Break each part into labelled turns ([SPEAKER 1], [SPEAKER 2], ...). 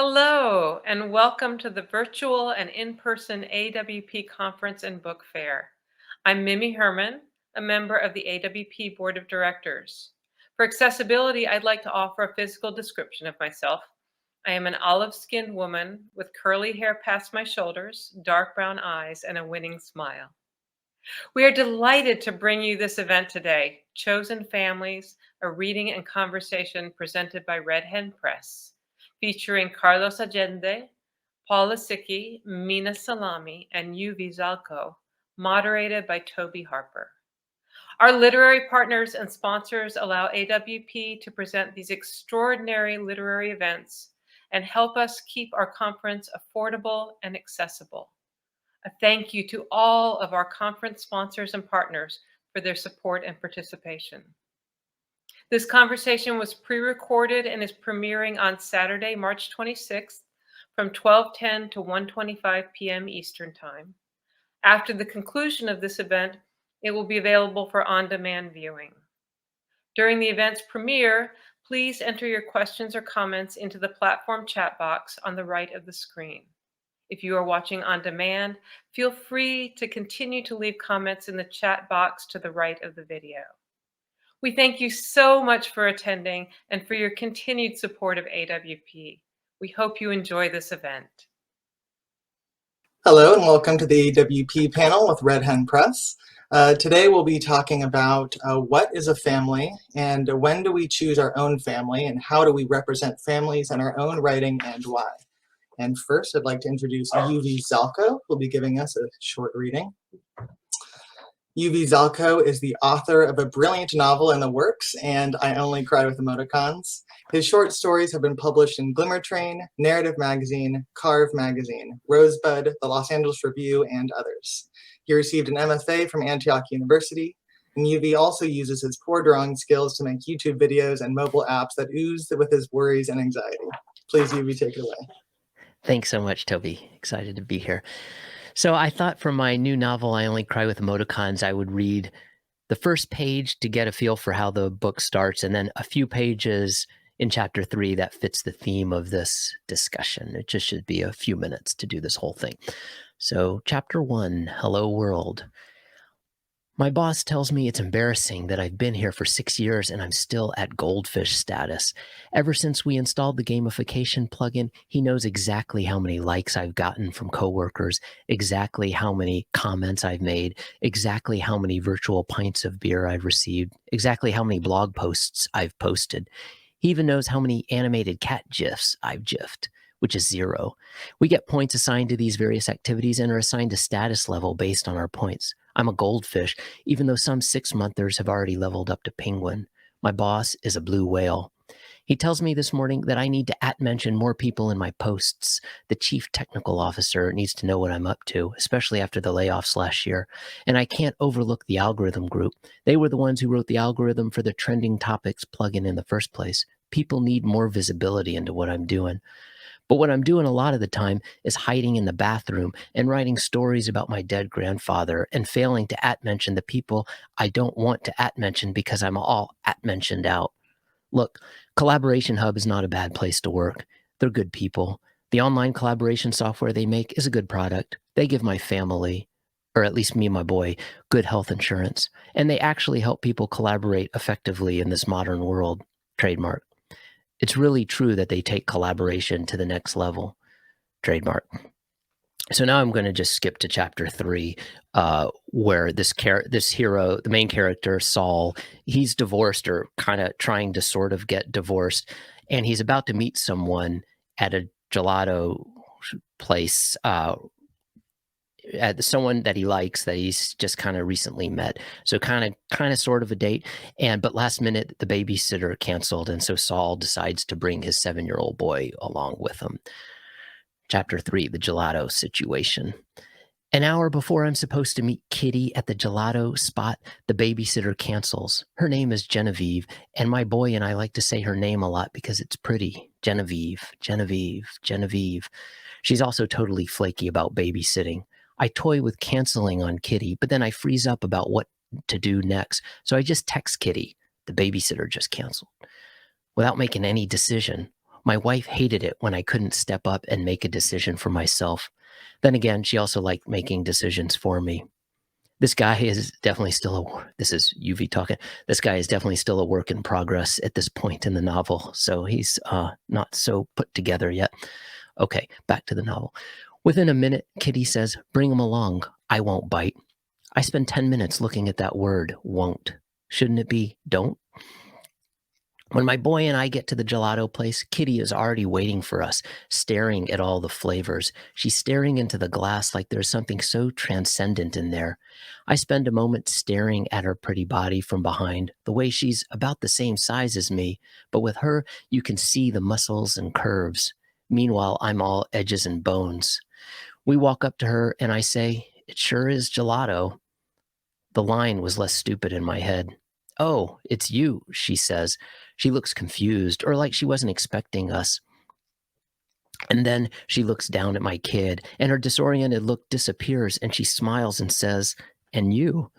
[SPEAKER 1] Hello, and welcome to the virtual and in-person AWP Conference and Book Fair. I'm Mimi Herman, a member of the AWP Board of Directors. For accessibility, I'd like to offer a physical description of myself. I am an olive-skinned woman with curly hair past my shoulders, dark brown eyes, and a winning smile. We are delighted to bring you this event today, Chosen Families, a reading and conversation presented by Red Hen Press, featuring Carlos Allende, Paula Sicki, Mina Salami, and Yuvi Zalko, moderated by Toby Harper. Our literary partners and sponsors allow AWP to present these extraordinary literary events and help us keep our conference affordable and accessible. A thank you to all of our conference sponsors and partners for their support and participation. This conversation was pre-recorded and is premiering on Saturday, March 26th from 12:10 to 1:25 p.m. Eastern Time. After the conclusion of this event, it will be available for on-demand viewing. During the event's premiere, please enter your questions or comments into the platform chat box on the right of the screen. If you are watching on demand, feel free to continue to leave comments in the chat box to the right of the video. We thank you so much for attending and for your continued support of AWP. We hope you enjoy this event.
[SPEAKER 2] Hello and welcome to the AWP panel with Red Hen Press. Today we'll be talking about what is a family and when do we choose our own family and how do we represent families in our own writing and why. And first, I'd like to introduce Yuvi Zalko, who'll be giving us a short reading. Yuvi Zalko is the author of a brilliant novel in the works, and I Only Cry with Emoticons. His short stories have been published in Glimmer Train, Narrative Magazine, Carve Magazine, Rosebud, the Los Angeles Review, and others. He received an MFA from Antioch University, and Yuvi also uses his poor drawing skills to make YouTube videos and mobile apps that ooze with his worries and anxiety. Please, Yuvi, take it away.
[SPEAKER 3] Thanks so much, Toby. Excited to be here. So I thought for my new novel, I Only Cry with Emoticons, I would read the first page to get a feel for how the book starts, and then a few pages in chapter 3 that fits the theme of this discussion. It just should be a few minutes to do this whole thing. So chapter 1, Hello World. My boss tells me it's embarrassing that I've been here for 6 years and I'm still at goldfish status. Ever since we installed the gamification plugin, he knows exactly how many likes I've gotten from coworkers, exactly how many comments I've made, exactly how many virtual pints of beer I've received, exactly how many blog posts I've posted. He even knows how many animated cat GIFs I've GIFed, which is 0. We get points assigned to these various activities and are assigned a status level based on our points. I'm a goldfish, even though some 6-monthers have already leveled up to penguin. My boss is a blue whale. He tells me this morning that I need to @mention more people in my posts. The chief technical officer needs to know what I'm up to, especially after the layoffs last year. And I can't overlook the algorithm group. They were the ones who wrote the algorithm for the trending topics plugin in the first place. People need more visibility into what I'm doing. But what I'm doing a lot of the time is hiding in the bathroom and writing stories about my dead grandfather and failing to @mention the people I don't want to @mention because I'm all @mentioned out. Look, Collaboration Hub is not a bad place to work. They're good people. The online collaboration software they make is a good product. They give my family, or at least me and my boy, good health insurance. And they actually help people collaborate effectively in this modern world. Trademark. It's really true that they take collaboration to the next level. Trademark. So now I'm going to just skip to chapter 3, where this hero, the main character, Saul, he's divorced or kind of trying to sort of get divorced, and he's about to meet someone at a gelato place, at someone that he likes that he's just kind of recently met. So kind of sort of a date. But last minute, the babysitter canceled. And so Saul decides to bring his 7-year-old boy along with him. Chapter 3, the gelato situation. An hour before I'm supposed to meet Kitty at the gelato spot, the babysitter cancels. Her name is Genevieve, and my boy and I like to say her name a lot because it's pretty. Genevieve, Genevieve, Genevieve. She's also totally flaky about babysitting. I toy with canceling on Kitty, but then I freeze up about what to do next. So I just text Kitty, the babysitter just canceled, without making any decision. My wife hated it when I couldn't step up and make a decision for myself. Then again, she also liked making decisions for me. This guy is definitely this is UV talking. This guy is definitely still a work in progress at this point in the novel. So he's not so put together yet. Okay, back to the novel. Within a minute, Kitty says, "Bring him along. I won't bite." I spend 10 minutes looking at that word, won't. Shouldn't it be don't? When my boy and I get to the gelato place, Kitty is already waiting for us, staring at all the flavors. She's staring into the glass like there's something so transcendent in there. I spend a moment staring at her pretty body from behind, the way she's about the same size as me, but with her, you can see the muscles and curves. Meanwhile, I'm all edges and bones. We walk up to her and I say, "It sure is gelato." The line was less stupid in my head. "Oh, it's you," she says. She looks confused, or like she wasn't expecting us. And then she looks down at my kid, and her disoriented look disappears, and she smiles and says, "And you?"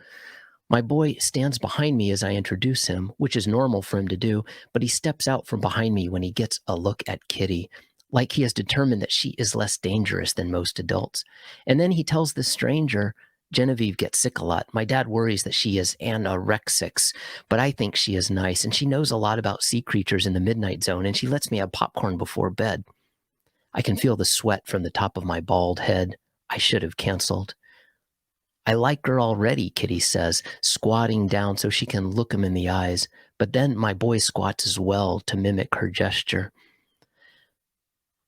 [SPEAKER 3] My boy stands behind me as I introduce him, which is normal for him to do, but he steps out from behind me when he gets a look at Kitty, like he has determined that she is less dangerous than most adults. And then he tells this stranger, "Genevieve gets sick a lot. My dad worries that she is anorexic, but I think she is nice, and she knows a lot about sea creatures in the midnight zone, and she lets me have popcorn before bed." I can feel the sweat from the top of my bald head. I should have canceled. "I like her already," Kitty says, squatting down so she can look him in the eyes. But then my boy squats as well to mimic her gesture.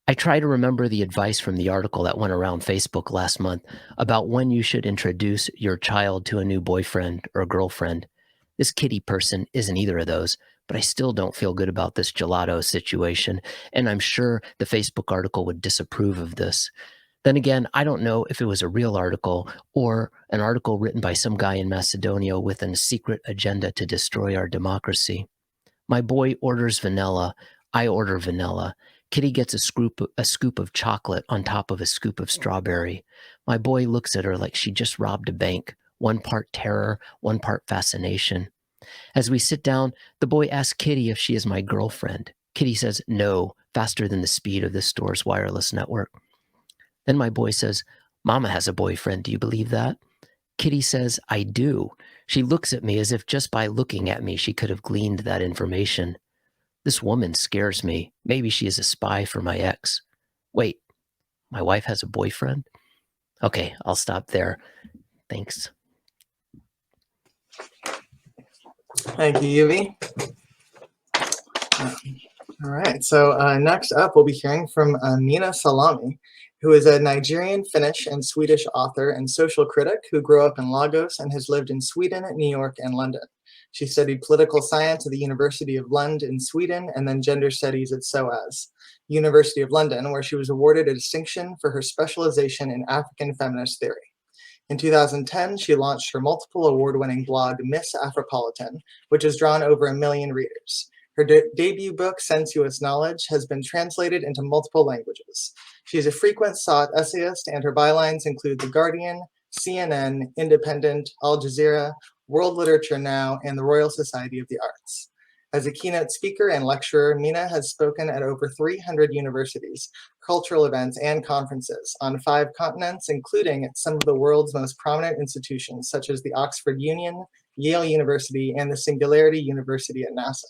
[SPEAKER 3] I try to remember the advice from the article that went around Facebook last month about when you should introduce your child to a new boyfriend or girlfriend. This Kitty person isn't either of those, but I still don't feel good about this gelato situation, and I'm sure the Facebook article would disapprove of this. Then again, I don't know if it was a real article or an article written by some guy in Macedonia with a secret agenda to destroy our democracy. My boy orders vanilla. I order vanilla. Kitty gets a scoop of chocolate on top of a scoop of strawberry. My boy looks at her like she just robbed a bank, one part terror, one part fascination. As we sit down, the boy asks Kitty if she is my girlfriend. Kitty says no, faster than the speed of this store's wireless network. Then my boy says, "Mama has a boyfriend. Do you believe that?" Kitty says, "I do." She looks at me as if just by looking at me, she could have gleaned that information. This woman scares me. Maybe she is a spy for my ex. Wait, my wife has a boyfriend? Okay, I'll stop there. Thanks.
[SPEAKER 2] Thank you, Yuvi. All right, so next up, we'll be hearing from Mina Salami, who is a Nigerian, Finnish, and Swedish author and social critic who grew up in Lagos and has lived in Sweden, New York, and London. She studied political science at the University of Lund in Sweden and then gender studies at SOAS, University of London, where she was awarded a distinction for her specialization in African feminist theory. In 2010, she launched her multiple award-winning blog, Miss Afropolitan, which has drawn over 1 million readers. Her debut book, Sensuous Knowledge, has been translated into multiple languages. She is a frequent sought essayist, and her bylines include The Guardian, CNN, Independent, Al Jazeera, World Literature Now, and the Royal Society of the Arts. As a keynote speaker and lecturer, Mina has spoken at over 300 universities, cultural events, and conferences on 5 continents, including at some of the world's most prominent institutions, such as the Oxford Union, Yale University, and the Singularity University at NASA.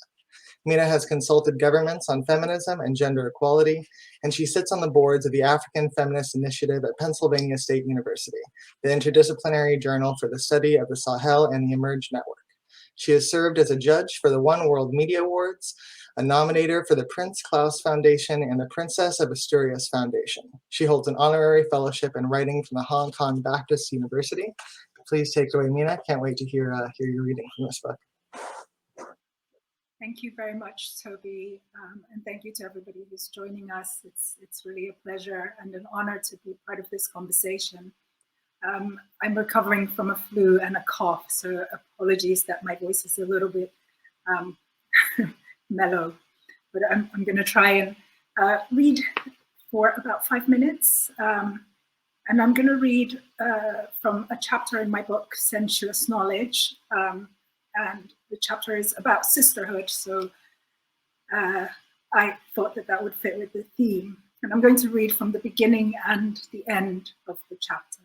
[SPEAKER 2] Mina has consulted governments on feminism and gender equality, and she sits on the boards of the African Feminist Initiative at Pennsylvania State University, the interdisciplinary journal for the study of the Sahel and the Emerge Network. She has served as a judge for the One World Media Awards, a nominator for the Prince Claus Foundation and the Princess of Asturias Foundation. She holds an honorary fellowship in writing from the Hong Kong Baptist University. Please take it away, Mina. Can't wait to hear your reading from this book.
[SPEAKER 4] Thank you very much, Toby, and thank you to everybody who's joining us. It's really a pleasure and an honor to be part of this conversation. I'm recovering from a flu and a cough, so apologies that my voice is a little bit mellow, but I'm going to try and read for about 5 minutes. And I'm going to read from a chapter in my book, Sensuous Knowledge. And the chapter is about sisterhood. So I thought that that would fit with the theme. And I'm going to read from the beginning and the end of the chapter.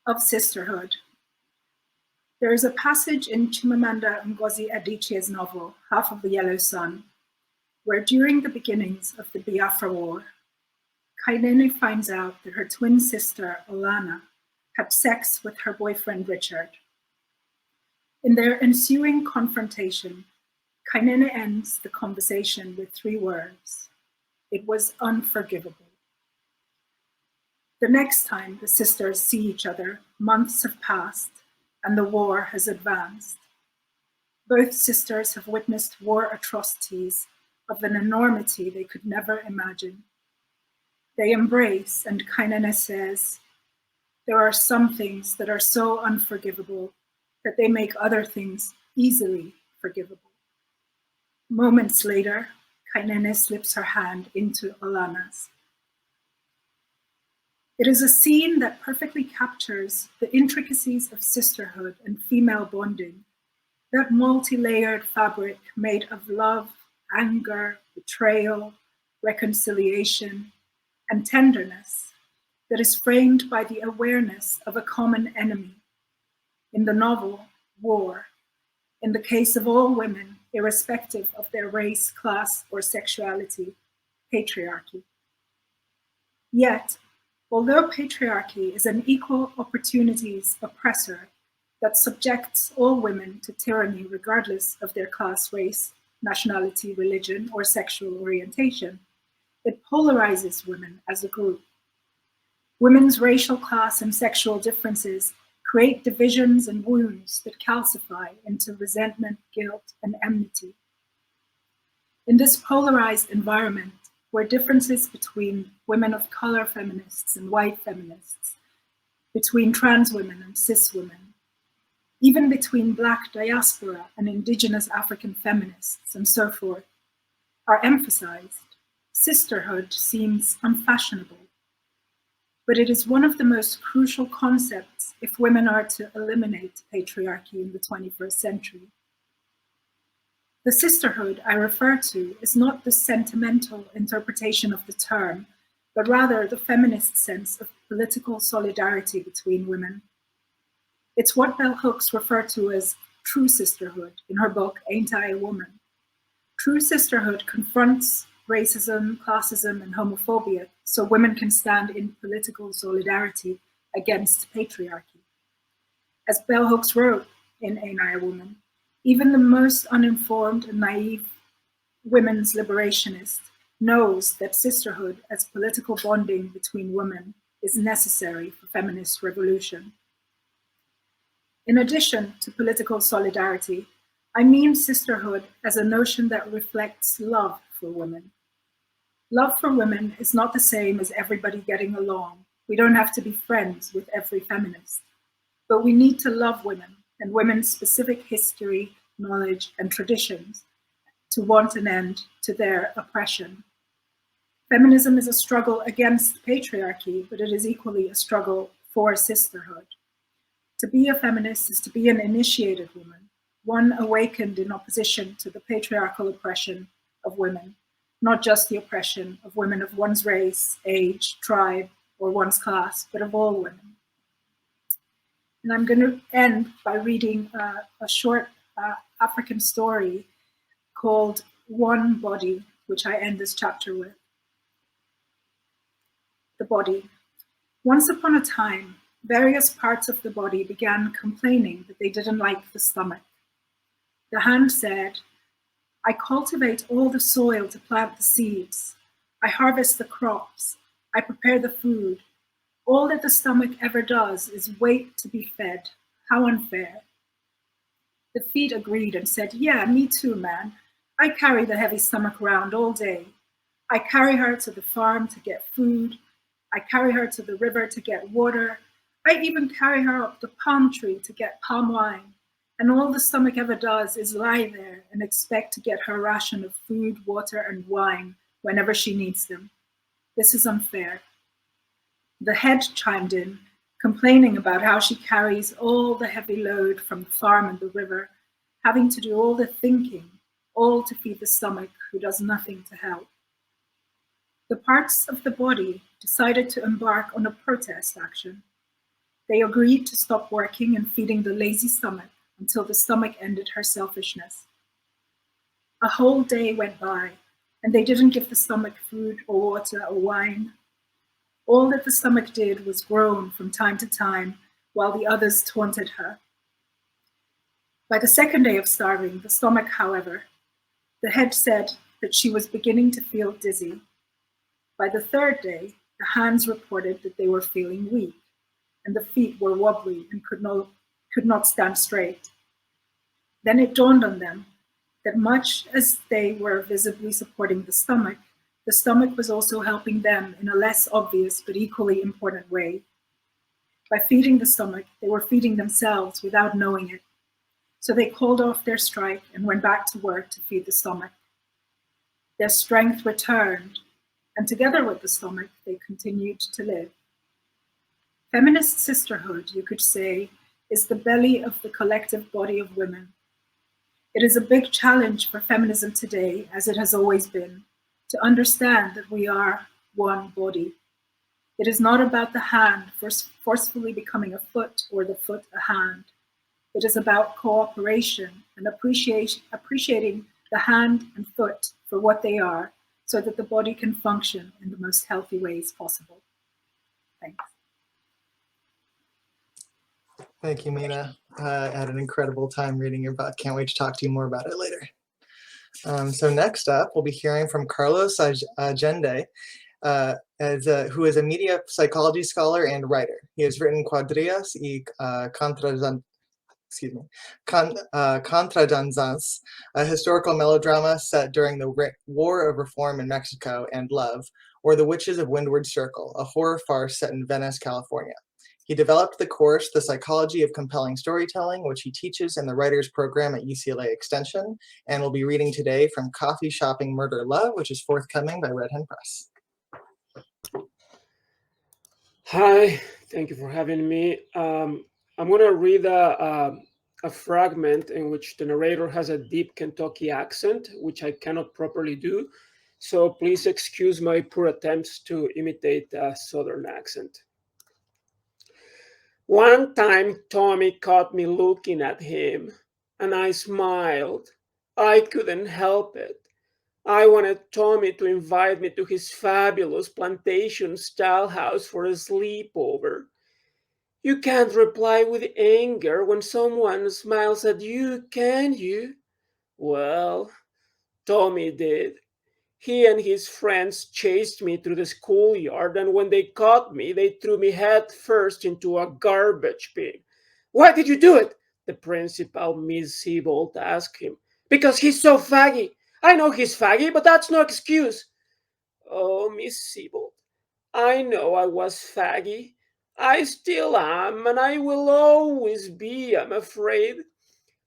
[SPEAKER 4] Of sisterhood. There is a passage in Chimamanda Ngozi Adichie's novel, Half of the Yellow Sun, where during the beginnings of the Biafra War, Kainene finds out that her twin sister, Olana, had sex with her boyfriend, Richard. In their ensuing confrontation, Kainene ends the conversation with 3 words. It was unforgivable. The next time the sisters see each other, months have passed and the war has advanced. Both sisters have witnessed war atrocities of an enormity they could never imagine. They embrace, and Kainene says, there are some things that are so unforgivable that they make other things easily forgivable. Moments later, Kainene slips her hand into Olana's. It is a scene that perfectly captures the intricacies of sisterhood and female bonding, that multi-layered fabric made of love, anger, betrayal, reconciliation, and tenderness that is framed by the awareness of a common enemy. In the novel, war. In the case of all women, irrespective of their race, class, or sexuality, patriarchy. Yet, although patriarchy is an equal opportunities oppressor that subjects all women to tyranny regardless of their class, race, nationality, religion, or sexual orientation, it polarizes women as a group. Women's racial, class, and sexual differences create divisions and wounds that calcify into resentment, guilt, and enmity. In this polarized environment, where differences between women of color feminists and white feminists, between trans women and cis women, even between Black diaspora and indigenous African feminists, and so forth, are emphasized, sisterhood seems unfashionable. But it is one of the most crucial concepts if women are to eliminate patriarchy in the 21st century. The sisterhood I refer to is not the sentimental interpretation of the term, but rather the feminist sense of political solidarity between women. It's what Bell Hooks referred to as true sisterhood in her book, Ain't I a Woman? True sisterhood confronts racism, classism, and homophobia so women can stand in political solidarity against patriarchy. As Bell Hooks wrote in Ain't I a Woman, even the most uninformed and naive women's liberationist knows that sisterhood as political bonding between women is necessary for feminist revolution. In addition to political solidarity, I mean sisterhood as a notion that reflects love for women. Love for women is not the same as everybody getting along. We don't have to be friends with every feminist, but we need to love women and women's specific history, knowledge, and traditions to want an end to their oppression. Feminism is a struggle against patriarchy, but it is equally a struggle for sisterhood. To be a feminist is to be an initiated woman, one awakened in opposition to the patriarchal oppression of women, not just the oppression of women of one's race, age, tribe, or one's class, but of all women. And I'm going to end by reading a short African story called One Body, which I end this chapter with. The body. Once upon a time, various parts of the body began complaining that they didn't like the stomach. The hand said, I cultivate all the soil to plant the seeds. I harvest the crops. I prepare the food. All that the stomach ever does is wait to be fed. How unfair. The feet agreed and said, yeah, me too, man. I carry the heavy stomach around all day. I carry her to the farm to get food. I carry her to the river to get water. I even carry her up the palm tree to get palm wine. And all the stomach ever does is lie there and expect to get her ration of food, water, and wine whenever she needs them. This is unfair. The head chimed in, complaining about how she carries all the heavy load from the farm and the river, having to do all the thinking, all to feed the stomach, who does nothing to help. The parts of the body decided to embark on a protest action. They agreed to stop working and feeding the lazy stomach until the stomach ended her selfishness. A whole day went by, and they didn't give the stomach food or water or wine. All that the stomach did was groan from time to time while the others taunted her. By the second day of starving the stomach, however, the head said that she was beginning to feel dizzy. By the third day, the hands reported that they were feeling weak, and the feet were wobbly and could not stand straight. Then it dawned on them that much as they were visibly supporting the stomach was also helping them in a less obvious but equally important way. By feeding the stomach, they were feeding themselves without knowing it. So they called off their strike and went back to work to feed the stomach. Their strength returned, and together with the stomach, they continued to live. Feminist sisterhood, you could say, is the belly of the collective body of women. It is a big challenge for feminism today, as it has always been, to understand that we are one body. It is not about the hand forcefully becoming a foot or the foot a hand. It is about cooperation and appreciating the hand and foot for what they are, so that the body can function in the most healthy ways possible. Thanks.
[SPEAKER 2] Thank you, Mina. I had an incredible time reading your book. Can't wait to talk to you more about it later. So next up, we'll be hearing from Carlos Allende, who is a media psychology scholar and writer. He has written Cuadrillas y Contradanzas, a historical melodrama set during the War of Reform in Mexico, and Love, or The Witches of Windward Circle, a horror farce set in Venice, California. He developed the course, The Psychology of Compelling Storytelling, which he teaches in the writers program at UCLA Extension, and will be reading today from Coffee Shopping Murder Love, which is forthcoming by Red Hen Press.
[SPEAKER 5] Hi, thank you for having me. I'm going to read a fragment in which the narrator has a deep Kentucky accent, which I cannot properly do. So please excuse my poor attempts to imitate a Southern accent. One time, Tommy caught me looking at him, and I smiled. I couldn't help it. I wanted Tommy to invite me to his fabulous plantation-style house for a sleepover. You can't reply with anger when someone smiles at you, can you? Well, Tommy did. He and his friends chased me through the schoolyard, and when they caught me, they threw me head first into a garbage bin. Why did you do it? The principal, Miss Siebold, asked him. Because he's so faggy. I know he's faggy, but that's no excuse. Oh, Miss Siebold, I know I was faggy. I still am, and I will always be, I'm afraid.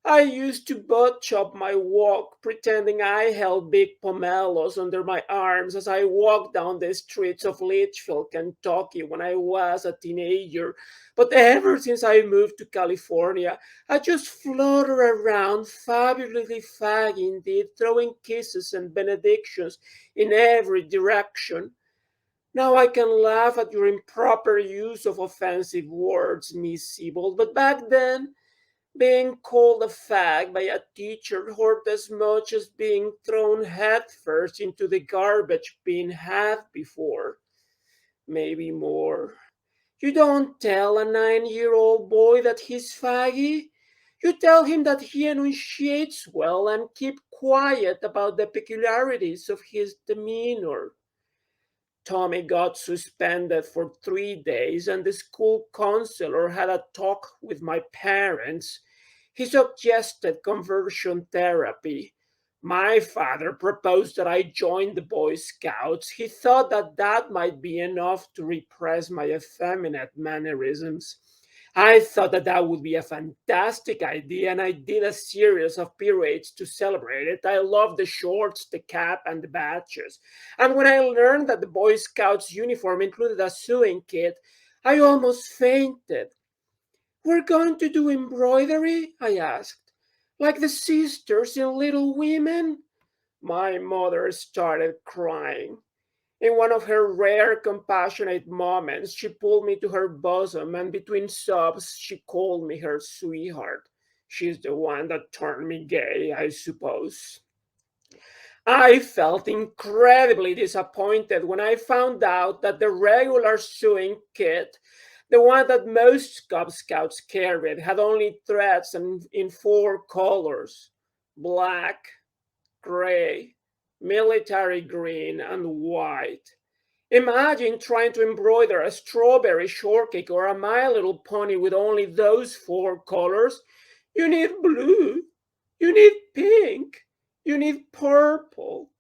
[SPEAKER 5] I used to butt chop my walk, pretending I held big pomelos under my arms as I walked down the streets of Litchfield, Kentucky when I was a teenager. But ever since I moved to California, I just flutter around, fabulously faggy indeed, throwing kisses and benedictions in every direction. Now I can laugh at your improper use of offensive words, Miss Siebold, but back then, being called a fag by a teacher hurt as much as being thrown headfirst into the garbage bin had before. Maybe more. You don't tell a 9-year-old boy that he's faggy. You tell him that he enunciates well and keep quiet about the peculiarities of his demeanor. Tommy got suspended for 3 days, and the school counselor had a talk with my parents. He suggested conversion therapy. My father proposed that I join the Boy Scouts. He thought that that might be enough to repress my effeminate mannerisms. I thought that that would be a fantastic idea, and I did a series of parades to celebrate it. I loved the shorts, the cap, and the badges. And when I learned that the Boy Scouts uniform included a sewing kit, I almost fainted. We're going to do embroidery? I asked. like the sisters in Little Women? My mother started crying. In one of her rare compassionate moments, she pulled me to her bosom, and between sobs, she called me her sweetheart. She's the one that turned me gay, I suppose. I felt incredibly disappointed when I found out that the regular sewing kit, the one that most Cub Scouts carried, had only threads in four colors: black, gray, military green, and white. Imagine trying to embroider a strawberry shortcake or a My Little Pony with only those four colors. You need blue, you need pink, you need purple.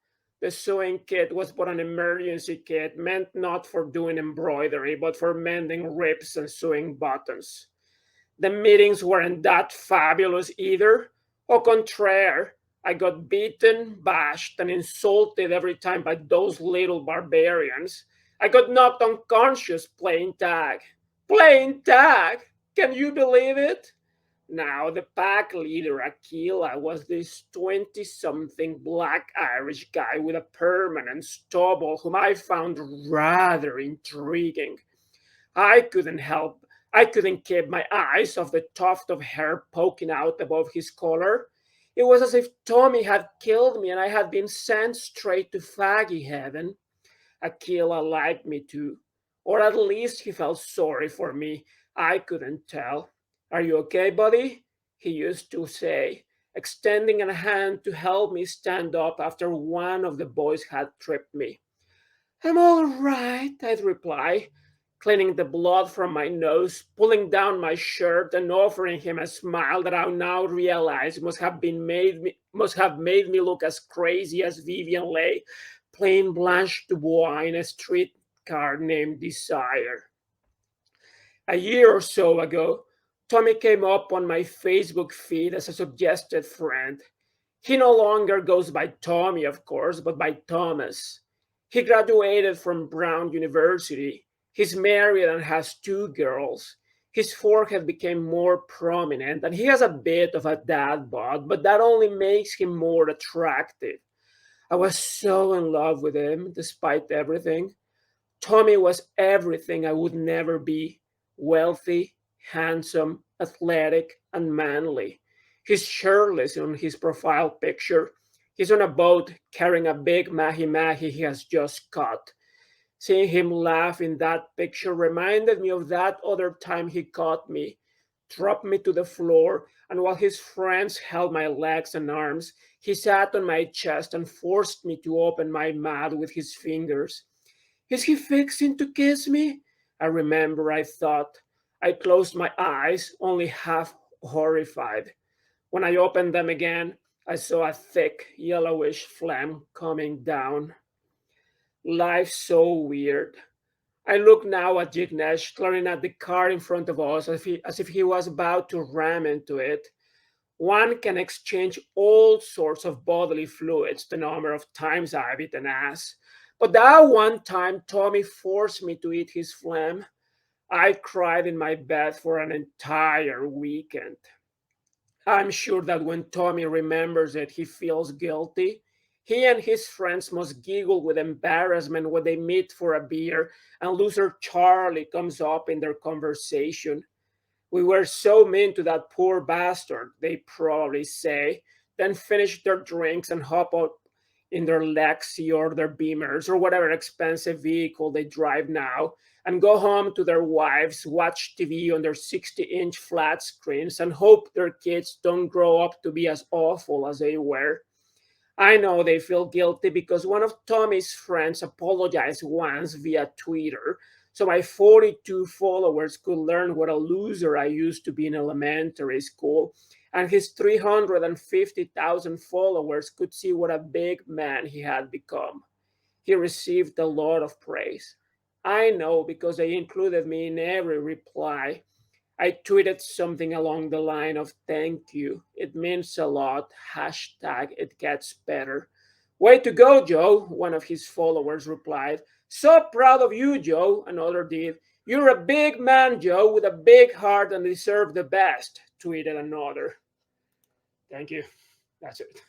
[SPEAKER 5] The sewing kit was but an emergency kit meant not for doing embroidery, but for mending ribs and sewing buttons. The meetings weren't that fabulous either. Au contraire, I got beaten, bashed, and insulted every time by those little barbarians. I got knocked unconscious playing tag. Playing tag! Can you believe it? Now, the pack leader, Aquila, was this 20-something black Irish guy with a permanent stubble whom I found rather intriguing. I couldn't help. I couldn't keep my eyes off the tuft of hair poking out above his collar. It was as if Tommy had killed me and I had been sent straight to faggy heaven. Aquila liked me too, or at least he felt sorry for me. I couldn't tell. Are you okay, buddy? He used to say, extending a hand to help me stand up after one of the boys had tripped me. I'm all right, I'd reply, cleaning the blood from my nose, pulling down my shirt, and offering him a smile that I now realize must have made me look as crazy as Vivian Leigh playing Blanche Dubois in a streetcar named Desire. A year or so ago, Tommy came up on my Facebook feed as a suggested friend. He no longer goes by Tommy, of course, but by Thomas. He graduated from Brown University. He's married and has two girls. His forehead became more prominent, and he has a bit of a dad bod, but that only makes him more attractive. I was so in love with him, despite everything. Tommy was everything I would never be: wealthy, handsome, athletic, and manly. He's shirtless on his profile picture. He's on a boat carrying a big mahi mahi he has just caught. Seeing him laugh in that picture reminded me of that other time he caught me, dropped me to the floor, and while his friends held my legs and arms, he sat on my chest and forced me to open my mouth with his fingers. Is he fixing to kiss me? I remember I thought. I closed my eyes, only half horrified. When I opened them again, I saw a thick, yellowish phlegm coming down. Life's so weird. I look now at Jignesh staring at the car in front of us as if he was about to ram into it. One can exchange all sorts of bodily fluids the number of times I've eaten ass. But that one time Tommy forced me to eat his phlegm, I cried in my bed for an entire weekend. I'm sure that when Tommy remembers it, he feels guilty. He and his friends must giggle with embarrassment when they meet for a beer and loser Charlie comes up in their conversation. We were so mean to that poor bastard, they probably say, then finish their drinks and hop out in their Lexi or their Beamers or whatever expensive vehicle they drive now and go home to their wives, watch TV on their 60-inch flat screens, and hope their kids don't grow up to be as awful as they were. I know they feel guilty because one of Tommy's friends apologized once via Twitter, so my 42 followers could learn what a loser I used to be in elementary school, and his 350,000 followers could see what a big man he had become. He received a lot of praise. I know because they included me in every reply. I tweeted something along the line of "Thank you. It means a lot. Hashtag it gets better." Way to go, Joe, one of his followers replied. So proud of you, Joe, another did. You're a big man, Joe, with a big heart and deserve the best, tweeted another. Thank you. That's it.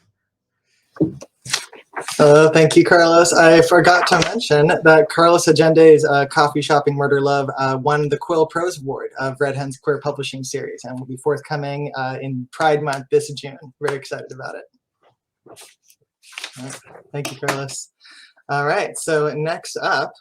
[SPEAKER 2] Thank you, Carlos. I forgot to mention that Carlos Allende's Coffee Shopping Murder Love won the Quill Prose Award of Red Hen's Queer Publishing Series and will be forthcoming in Pride Month this June. Very excited about it. All right. Thank you, Carlos. All right, so next up,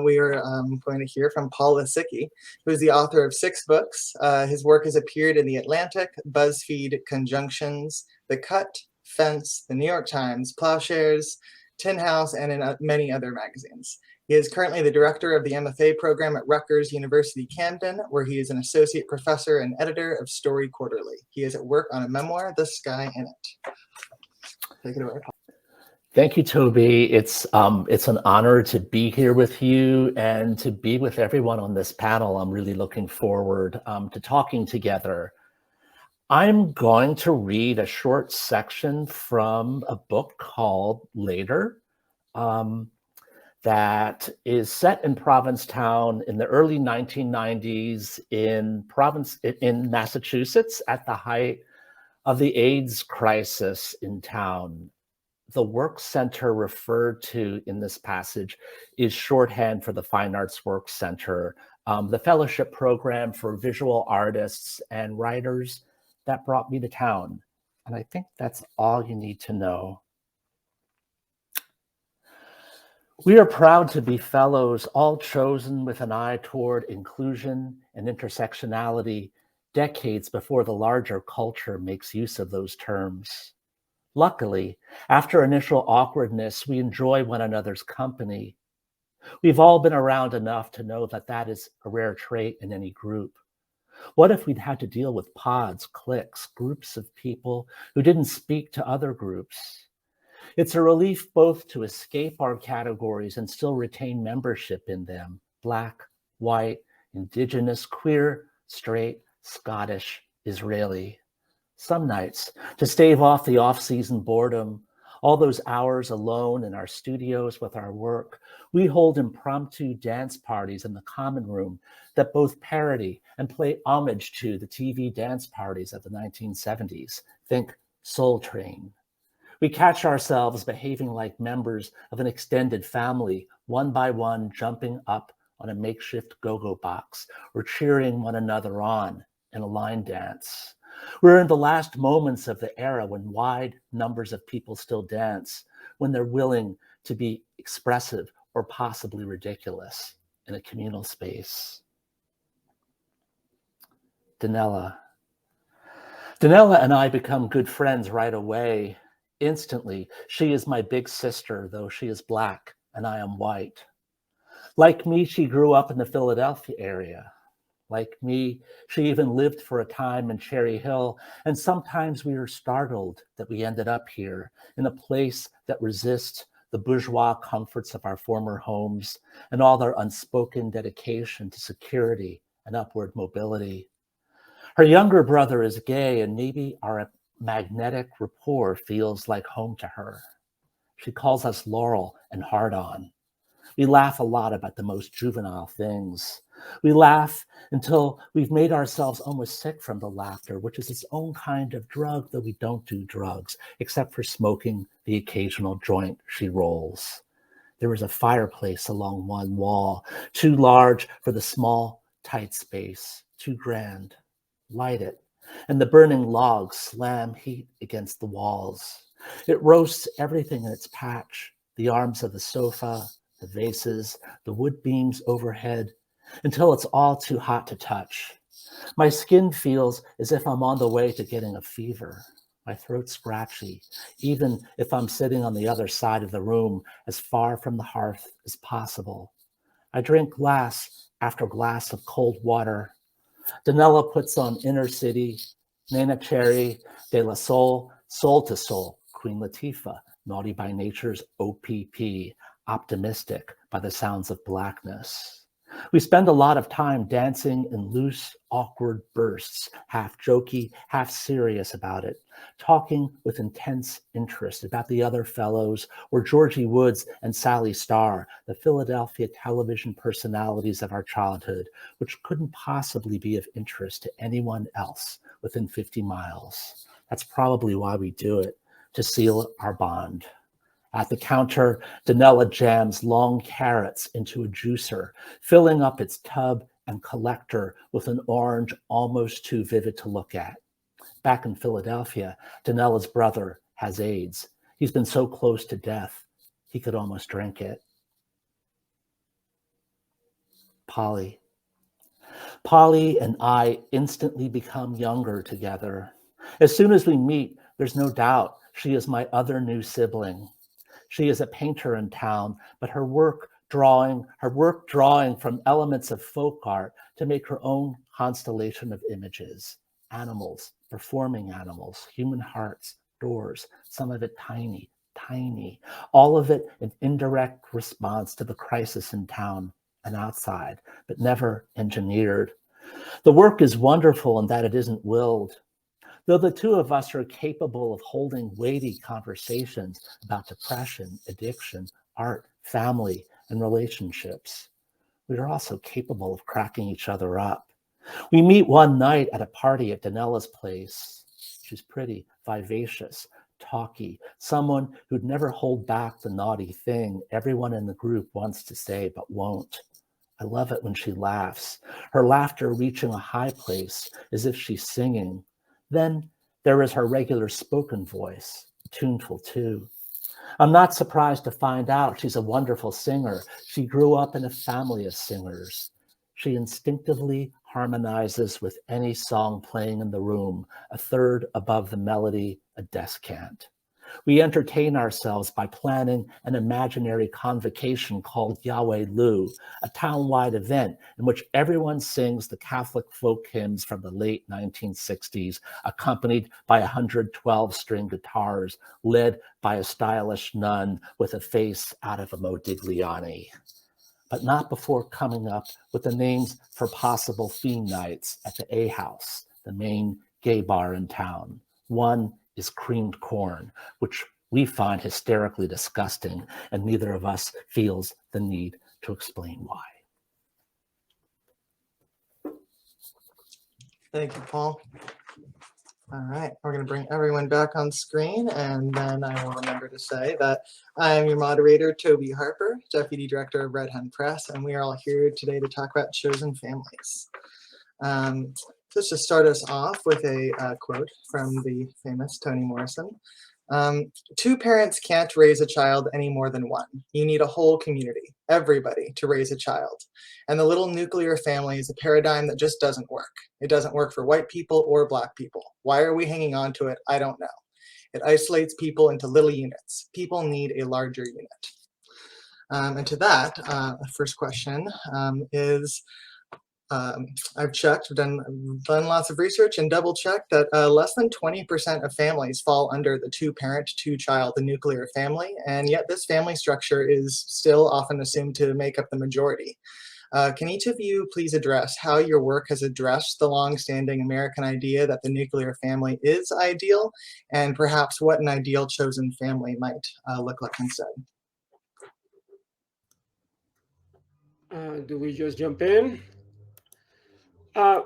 [SPEAKER 2] we are going to hear from Paul Lisicki, who is the author of 6 books. His work has appeared in The Atlantic, BuzzFeed, Conjunctions, The Cut, Fence, The New York Times, Plowshares, Tin House, and in many other magazines. He is currently the director of the MFA program at Rutgers University Camden, where he is an associate professor and editor of Story Quarterly. He is at work on a memoir, The Sky in It. Take it away, Paul.
[SPEAKER 6] Thank you, Toby. It's an honor to be here with you and to be with everyone on this panel. I'm really looking forward to talking together. I'm going to read a short section from a book called Later that is set in Provincetown in the early 1990s in Massachusetts at the height of the AIDS crisis in town. The work center referred to in this passage is shorthand for the Fine Arts Work Center, the fellowship program for visual artists and writers that brought me to town. And I think that's all you need to know. We are proud to be fellows, all chosen with an eye toward inclusion and intersectionality, decades before the larger culture makes use of those terms. Luckily, after initial awkwardness, we enjoy one another's company. We've all been around enough to know that that is a rare trait in any group. What if we'd had to deal with pods, cliques, groups of people who didn't speak to other groups? It's a relief both to escape our categories and still retain membership in them: Black, white, Indigenous, queer, straight, Scottish, Israeli. Some nights, to stave off the off-season boredom, all those hours alone in our studios with our work, we hold impromptu dance parties in the common room that both parody and play homage to the TV dance parties of the 1970s. Think Soul Train. We catch ourselves behaving like members of an extended family, one by one jumping up on a makeshift go-go box or cheering one another on in a line dance. We're in the last moments of the era when wide numbers of people still dance, when they're willing to be expressive or possibly ridiculous in a communal space. Danella and I become good friends right away. Instantly, she is my big sister, though she is Black and I am white. Like me, she grew up in the Philadelphia area. Like me, she even lived for a time in Cherry Hill, and sometimes we are startled that we ended up here in a place that resists the bourgeois comforts of our former homes and all their unspoken dedication to security and upward mobility. Her younger brother is gay, and maybe our magnetic rapport feels like home to her. She calls us Laurel and Hard On. We laugh a lot about the most juvenile things. We laugh until we've made ourselves almost sick from the laughter, which is its own kind of drug, though we don't do drugs, except for smoking the occasional joint she rolls. There is a fireplace along one wall, too large for the small, tight space, too grand. Light it, and the burning logs slam heat against the walls. It roasts everything in its patch, the arms of the sofa, the vases, the wood beams overhead, until it's all too hot to touch. My skin feels as if I'm on the way to getting a fever. My throat's scratchy, even if I'm sitting on the other side of the room, as far from the hearth as possible. I drink glass after glass of cold water. Danella puts on Inner City, Nena Cherry, De La Soul, Soul to Soul, Queen Latifah, Naughty by Nature's OPP, Optimistic by the Sounds of Blackness. We spend a lot of time dancing in loose, awkward bursts, half jokey, half serious about it, talking with intense interest about the other fellows or Georgie Woods and Sally Starr, the Philadelphia television personalities of our childhood, which couldn't possibly be of interest to anyone else within 50 miles. That's probably why we do it, to seal our bond. At the counter, Danella jams long carrots into a juicer, filling up its tub and collector with an orange almost too vivid to look at. Back in Philadelphia, Danella's brother has AIDS. He's been so close to death, he could almost drink it. Polly. Polly and I instantly become younger together. As soon as we meet, there's no doubt she is my other new sibling. She is a painter in town, but her work drawing from elements of folk art to make her own constellation of images, animals, performing animals, human hearts, doors, some of it tiny, tiny, all of it an indirect response to the crisis in town and outside, but never engineered. The work is wonderful in that it isn't willed. Though the two of us are capable of holding weighty conversations about depression, addiction, art, family, and relationships, we are also capable of cracking each other up. We meet one night at a party at Danella's place. She's pretty, vivacious, talky, someone who'd never hold back the naughty thing everyone in the group wants to say but won't. I love it when she laughs, her laughter reaching a high place as if she's singing. Then there is her regular spoken voice, tuneful too. I'm not surprised to find out she's a wonderful singer. She grew up in a family of singers. She instinctively harmonizes with any song playing in the room, a third above the melody, a descant. We entertain ourselves by planning an imaginary convocation called Yahweh Lu, a town-wide event in which everyone sings the Catholic folk hymns from the late 1960s, accompanied by 112 string guitars, led by a stylish nun with a face out of a Modigliani. But not before coming up with the names for possible theme nights at the A House, the main gay bar in town. One is creamed corn, which we find hysterically disgusting, and neither of us feels the need to explain why.
[SPEAKER 2] Thank you, Paul. All right, we're going to bring everyone back on screen, and then I will remember to say that I am your moderator, Toby Harper, Deputy Director of Red Hen Press, and we are all here today to talk about chosen families. Just to start us off with a quote from the famous Toni Morrison. Two parents can't raise a child any more than one. You need a whole community, everybody, to raise a child. And the little nuclear family is a paradigm that just doesn't work. It doesn't work for white people or black people. Why are we hanging on to it? I don't know. It isolates people into little units. People need a larger unit. And to that, first question is, I've checked, done lots of research and double checked that less than 20% of families fall under the two-parent, two-child, the nuclear family, and yet this family structure is still often assumed to make up the majority. Can each of you please address how your work has addressed the long-standing American idea that the nuclear family is ideal, and perhaps what an ideal chosen family might look like instead?
[SPEAKER 5] Do we just jump in?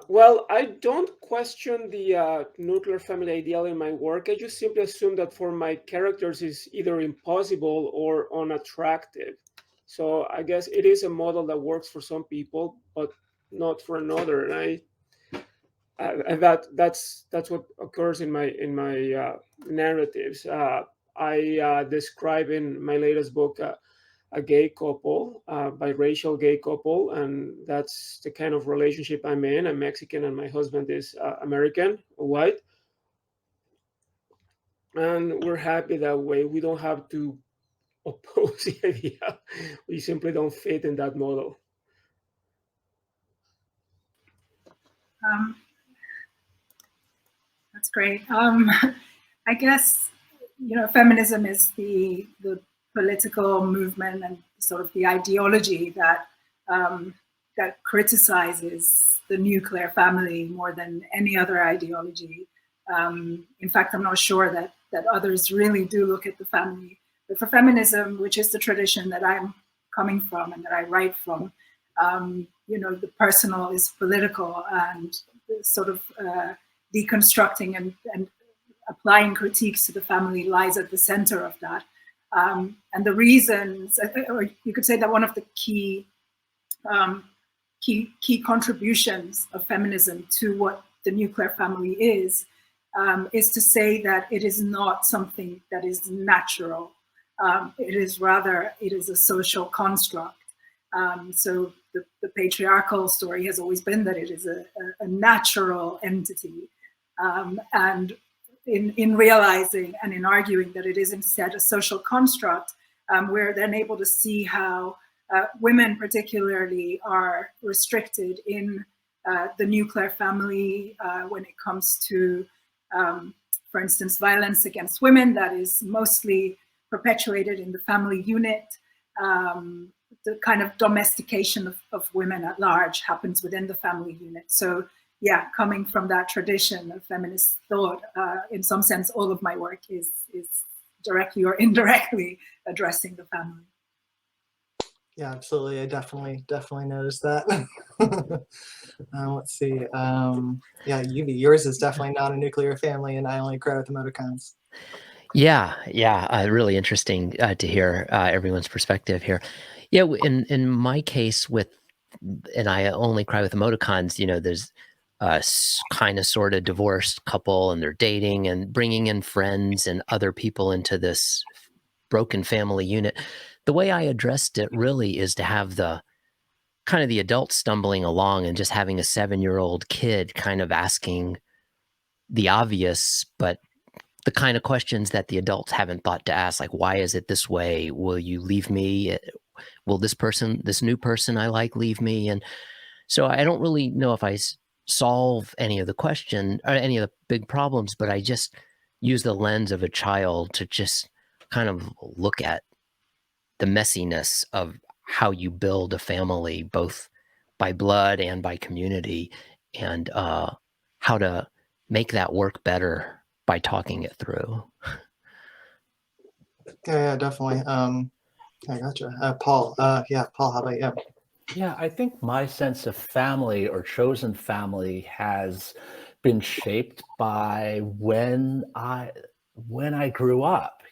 [SPEAKER 5] Well, I don't question the nuclear family ideal in my work. I just simply assume that for my characters it's either impossible or unattractive. So I guess it is a model that works for some people, but not for another. And that's what occurs in my narratives. I describe in my latest book a gay couple, biracial gay couple, and that's the kind of relationship I'm in. I'm Mexican and my husband is American, white. And we're happy that way. We don't have to oppose the idea. We simply don't fit in that model.
[SPEAKER 4] That's great. I guess, feminism is the political movement and sort of the ideology that that criticizes the nuclear family more than any other ideology. In fact, I'm not sure that others really do look at the family. But for feminism, which is the tradition that I'm coming from and that I write from, the personal is political, and sort of deconstructing and applying critiques to the family lies at the center of that. And the reasons, or you could say that one of the key contributions of feminism to what the nuclear family is to say that it is not something that is natural. It is a social construct. So the patriarchal story has always been that it is a natural entity. And in realizing and in arguing that it is instead a social construct, we're then able to see how women particularly are restricted in the nuclear family when it comes to, for instance, violence against women that is mostly perpetuated in the family unit. The kind of domestication of women at large happens within the family unit. So yeah, coming from that tradition of feminist thought, in some sense, all of my work is directly or indirectly addressing the family.
[SPEAKER 2] Yeah, absolutely. I definitely noticed that. Let's see. Yeah, yours is definitely not a nuclear family, and I only cry with emoticons.
[SPEAKER 3] Yeah, really interesting to hear everyone's perspective here. Yeah, in my case and I only cry with emoticons. There's a kind of sort of divorced couple, and they're dating and bringing in friends and other people into this broken family unit. The way I addressed it really is to have the kind of the adults stumbling along and just having a 7-year-old kid kind of asking the obvious, but the kind of questions that the adults haven't thought to ask, like, why is it this way? Will you leave me? Will this new person I like, leave me? And so I don't really know if I solve any of the question or any of the big problems, but I just use the lens of a child to just kind of look at the messiness of how you build a family, both by blood and by community, and how to make that work better by talking it through.
[SPEAKER 2] Yeah, definitely. I gotcha. Paul, Paul, how about you?
[SPEAKER 6] Yeah, I think my sense of family or chosen family has been shaped by when I grew up.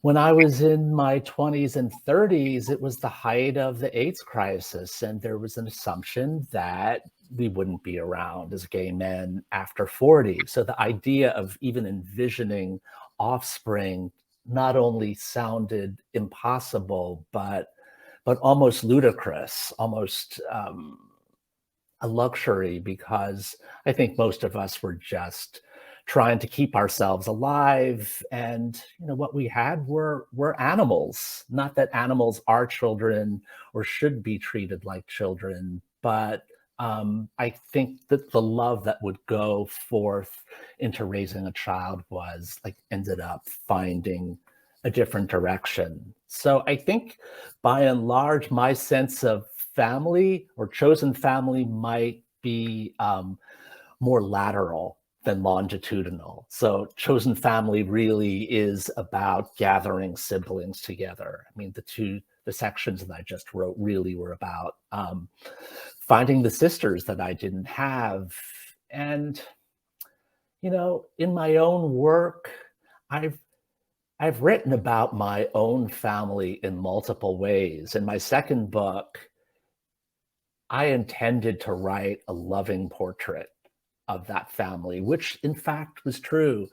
[SPEAKER 6] When I was in my 20s and 30s, it was the height of the AIDS crisis, and there was an assumption that we wouldn't be around as gay men after 40. So the idea of even envisioning offspring not only sounded impossible, but almost ludicrous, almost a luxury, because I think most of us were just trying to keep ourselves alive. And what we had were animals. Not that animals are children or should be treated like children, but I think that the love that would go forth into raising a child ended up finding a different direction. So I think by and large, my sense of family or chosen family might be more lateral than longitudinal. So chosen family really is about gathering siblings together. I mean, the sections that I just wrote really were about finding the sisters that I didn't have. And, in my own work, I've written about my own family in multiple ways. In my second book, I intended to write a loving portrait of that family, which in fact was true.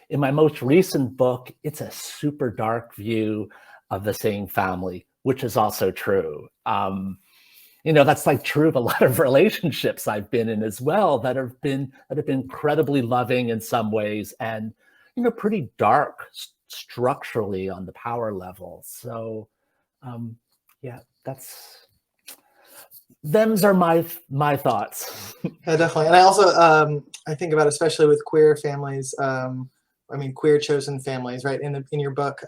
[SPEAKER 6] In my most recent book, it's a super dark view of the same family, which is also true. That's true of a lot of relationships I've been in as well that have been incredibly loving in some ways and, pretty dark structurally on the power level. So, them's are my thoughts.
[SPEAKER 2] Yeah, definitely. And I also I think about, especially with queer families, queer chosen families, right? In your book,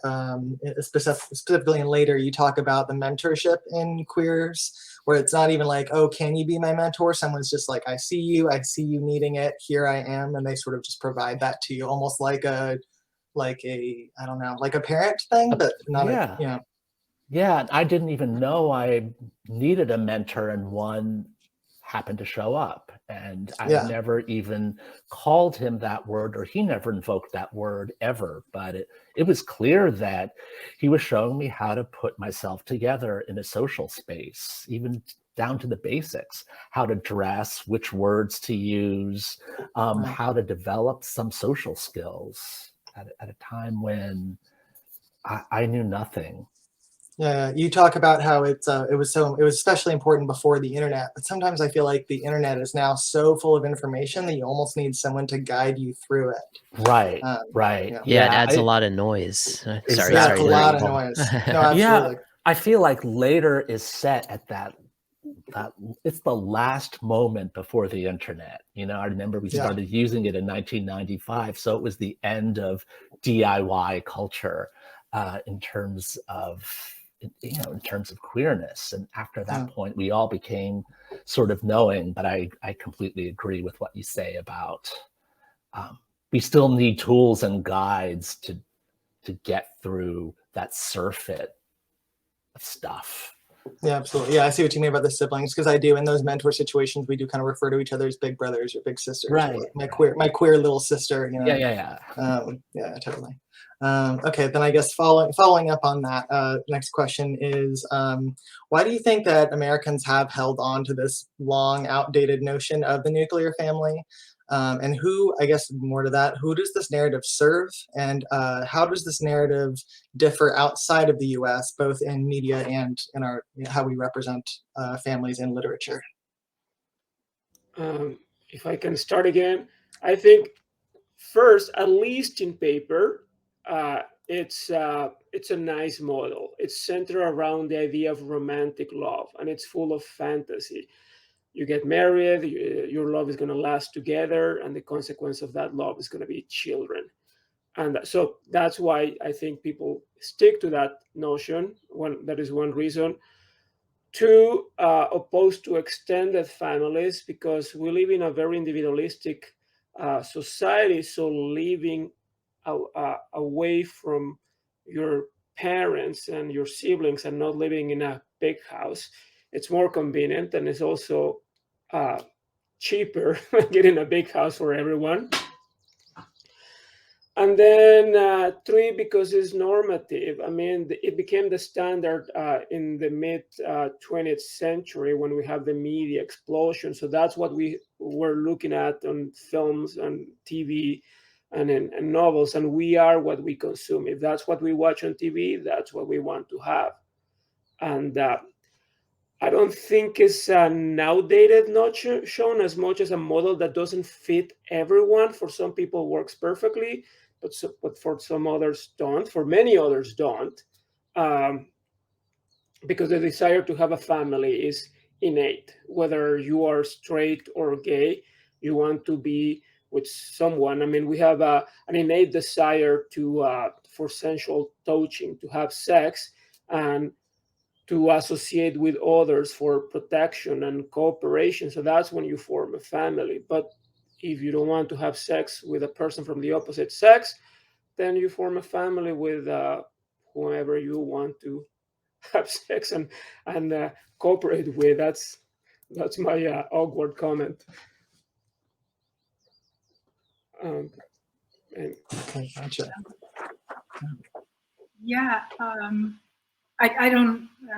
[SPEAKER 2] specifically and later, you talk about the mentorship in queers, where it's not even like, oh, can you be my mentor? Someone's just like, I see you needing it, here I am, and they sort of just provide that to you, almost like a I don't know, like a parent thing, but not
[SPEAKER 6] Yeah. Yeah, I didn't even know I needed a mentor, and one happened to show up. And I
[SPEAKER 2] Yeah.
[SPEAKER 6] never even called him that word, or he never invoked that word ever. But it was clear that he was showing me how to put myself together in a social space, even down to the basics, how to dress, which words to use, how to develop some social skills at a time when I knew nothing.
[SPEAKER 2] Yeah, you talk about how it was especially important before the internet, but sometimes I feel like the internet is now so full of information that you almost need someone to guide you through it.
[SPEAKER 6] Right, right.
[SPEAKER 3] Yeah, it adds a lot of noise. Sorry,
[SPEAKER 6] Exactly.
[SPEAKER 2] A lot of noise. No, absolutely.
[SPEAKER 6] Yeah, I feel like later is set at that it's the last moment before the internet. I remember we started using it in 1995, so it was the end of DIY culture in terms of queerness. And after that point, we all became sort of knowing. But I completely agree with what you say about we still need tools and guides to get through that surfeit of stuff.
[SPEAKER 2] Yeah, absolutely. Yeah, I see what you mean about the siblings, because I do in those mentor situations we do kind of refer to each other as big brothers or big sisters.
[SPEAKER 6] Right.
[SPEAKER 2] Or like my queer little sister.
[SPEAKER 6] Yeah.
[SPEAKER 2] Yeah, totally. Okay, then I guess following up on that, next question is, why do you think that Americans have held on to this long, outdated notion of the nuclear family? And who, I guess more to that, who does this narrative serve? And how does this narrative differ outside of the US, both in media and in our how we represent families in literature?
[SPEAKER 5] If I can start again, I think first, at least in paper, it's a nice model. It's centered around the idea of romantic love, and it's full of fantasy. You get married, your love is going to last together, and the consequence of that love is going to be children. And so that's why I think people stick to that notion. That is one reason. Two, opposed to extended families, because we live in a very individualistic society. So living away from your parents and your siblings and not living in a big house, it's more convenient, and it's also cheaper getting a big house for everyone. And then three, because it's normative. I mean, it became the standard in the mid 20th century when we have the media explosion. So that's what we were looking at on films and TV and in novels. And we are what we consume. If that's what we watch on TV, that's what we want to have. And I don't think it's an outdated notion shown as much as a model that doesn't fit everyone. For some people, works perfectly, but for some others don't. For many others don't, because the desire to have a family is innate. Whether you are straight or gay, you want to be with someone. I mean, we have an innate desire for sensual touching, to have sex, and to associate with others for protection and cooperation. So that's when you form a family. But if you don't want to have sex with a person from the opposite sex, then you form a family with whoever you want to have sex and cooperate with. That's my awkward comment.
[SPEAKER 2] Okay, gotcha.
[SPEAKER 4] Yeah, I'm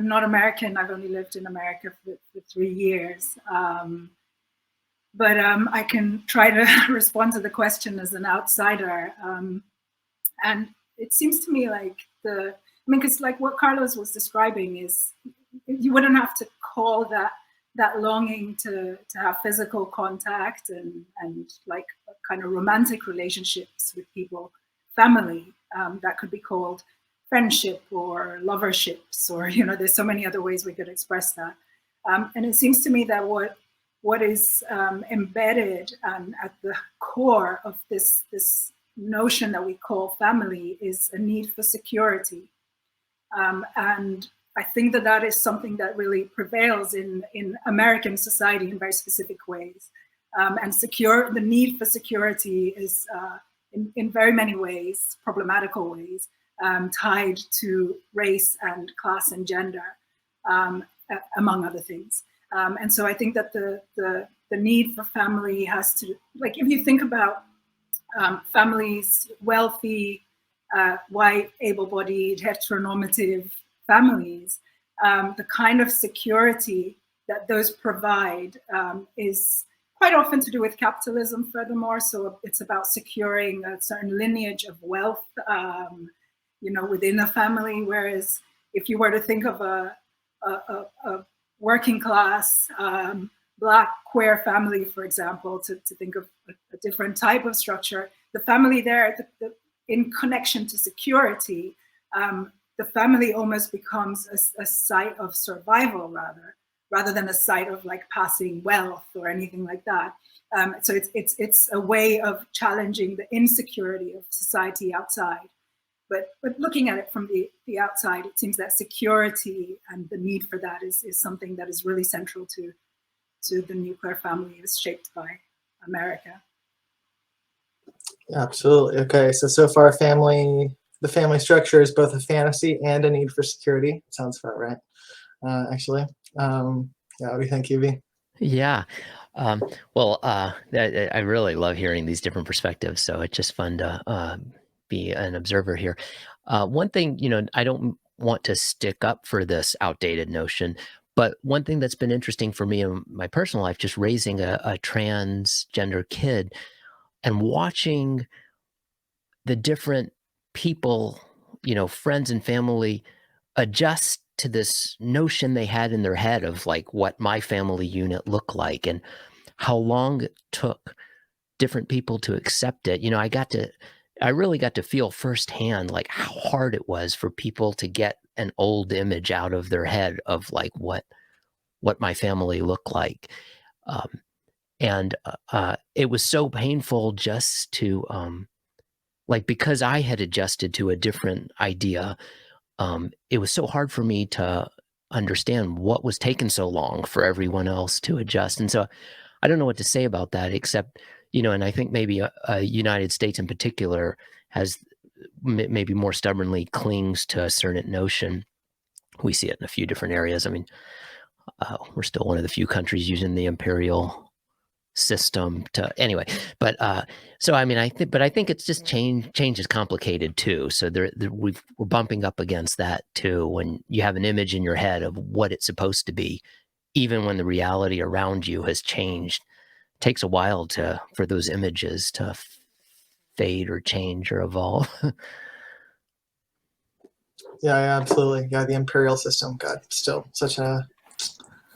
[SPEAKER 4] not American. I've only lived in America for 3 years. But I can try to respond to the question as an outsider. And it seems to me like because like what Carlos was describing is, you wouldn't have to call that longing to have physical contact and like kind of romantic relationships with people, family, that could be called friendship or loverships, or there's so many other ways we could express that. And it seems to me that what is embedded at the core of this notion that we call family is a need for security. And I think that is something that really prevails in American society in very specific ways. And the need for security is in very many ways, problematical ways, tied to race and class and gender, among other things. And so I think that the the need for family has to, like, if you think about families, wealthy, white, able-bodied, heteronormative families, the kind of security that those provide is quite often to do with capitalism, furthermore. So it's about securing a certain lineage of wealth, within a family. Whereas if you were to think of a working class Black queer family, for example, to think of a different type of structure, the family there, in connection to security, the family almost becomes a site of survival rather than a site of like passing wealth or anything like that. So it's a way of challenging the insecurity of society outside. But looking at it from the outside, it seems that security and the need for that is something that is really central to the nuclear family as shaped by America.
[SPEAKER 2] Absolutely. Okay, so far the family structure is both a fantasy and a need for security. Sounds about right, actually. Yeah, what do you think, Evie?
[SPEAKER 3] Yeah. Well, I really love hearing these different perspectives. So it's just fun to be an observer here. One thing, I don't want to stick up for this outdated notion, but one thing that's been interesting for me in my personal life, just raising a transgender kid and watching the different people, friends and family adjust to this notion they had in their head of like what my family unit looked like and how long it took different people to accept it. I really got to feel firsthand like how hard it was for people to get an old image out of their head of like what my family looked like. And it was so painful just to because I had adjusted to a different idea. It was so hard for me to understand what was taking so long for everyone else to adjust. And so I don't know what to say about that, except, and I think maybe United States in particular has maybe more stubbornly clings to a certain notion. We see it in a few different areas. I mean, we're still one of the few countries using the imperial system to anyway, but so I mean I think it's just change is complicated too, so we're bumping up against that too when you have an image in your head of what it's supposed to be, even when the reality around you has changed. It takes a while for those images to fade or change or evolve.
[SPEAKER 2] Yeah, absolutely. Yeah, the imperial system. God, still such a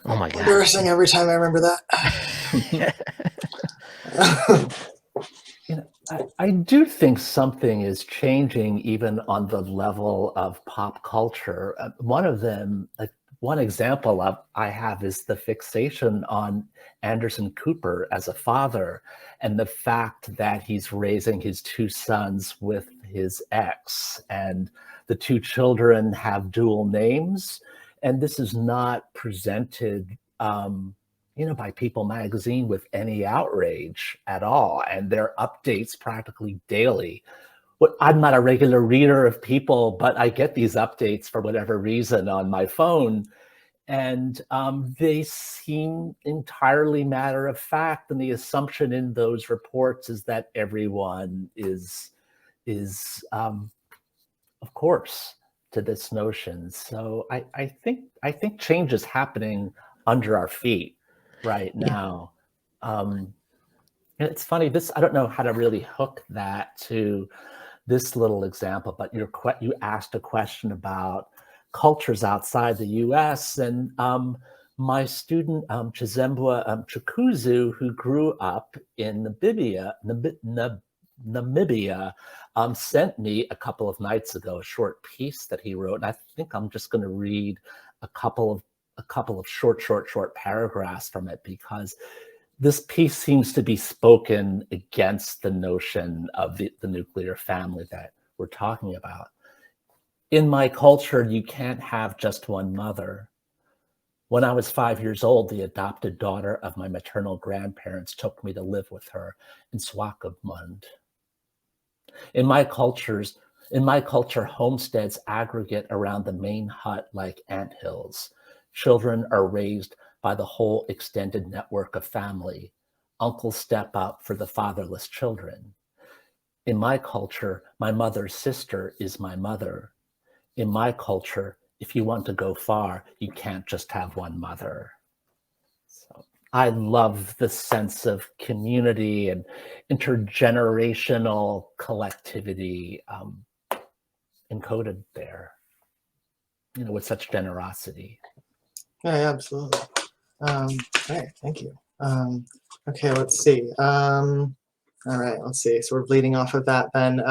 [SPEAKER 3] Oh my God,
[SPEAKER 2] embarrassing every time I remember that.
[SPEAKER 6] I do think something is changing even on the level of pop culture. One example I have is the fixation on Anderson Cooper as a father and the fact that he's raising his two sons with his ex, and the two children have dual names. And this is not presented by People magazine with any outrage at all. And there are updates practically daily. I'm not a regular reader of People, but I get these updates for whatever reason on my phone. And they seem entirely matter of fact. And the assumption in those reports is that everyone is of course, to this notion. So I think change is happening under our feet right now. And it's funny, I don't know how to really hook that to this little example, but you asked a question about cultures outside the US, and my student Chizembwe Chukwuzu, who grew up in Namibia, sent me a couple of nights ago a short piece that he wrote, and I think I'm just going to read a couple of short paragraphs from it, because this piece seems to be spoken against the notion of the nuclear family that we're talking about. In my culture, you can't have just one mother. When I was 5 years old, the adopted daughter of my maternal grandparents took me to live with her in Swakopmund. In my culture, homesteads aggregate around the main hut like anthills. Children are raised by the whole extended network of family. Uncles step up for the fatherless children. In my culture, my mother's sister is my mother. In my culture, if you want to go far, you can't just have one mother. So I love the sense of community and intergenerational collectivity encoded there, with such generosity.
[SPEAKER 2] Yeah, absolutely. All right, thank you. Okay, let's see. All right, let's see. So we're bleeding off of that then.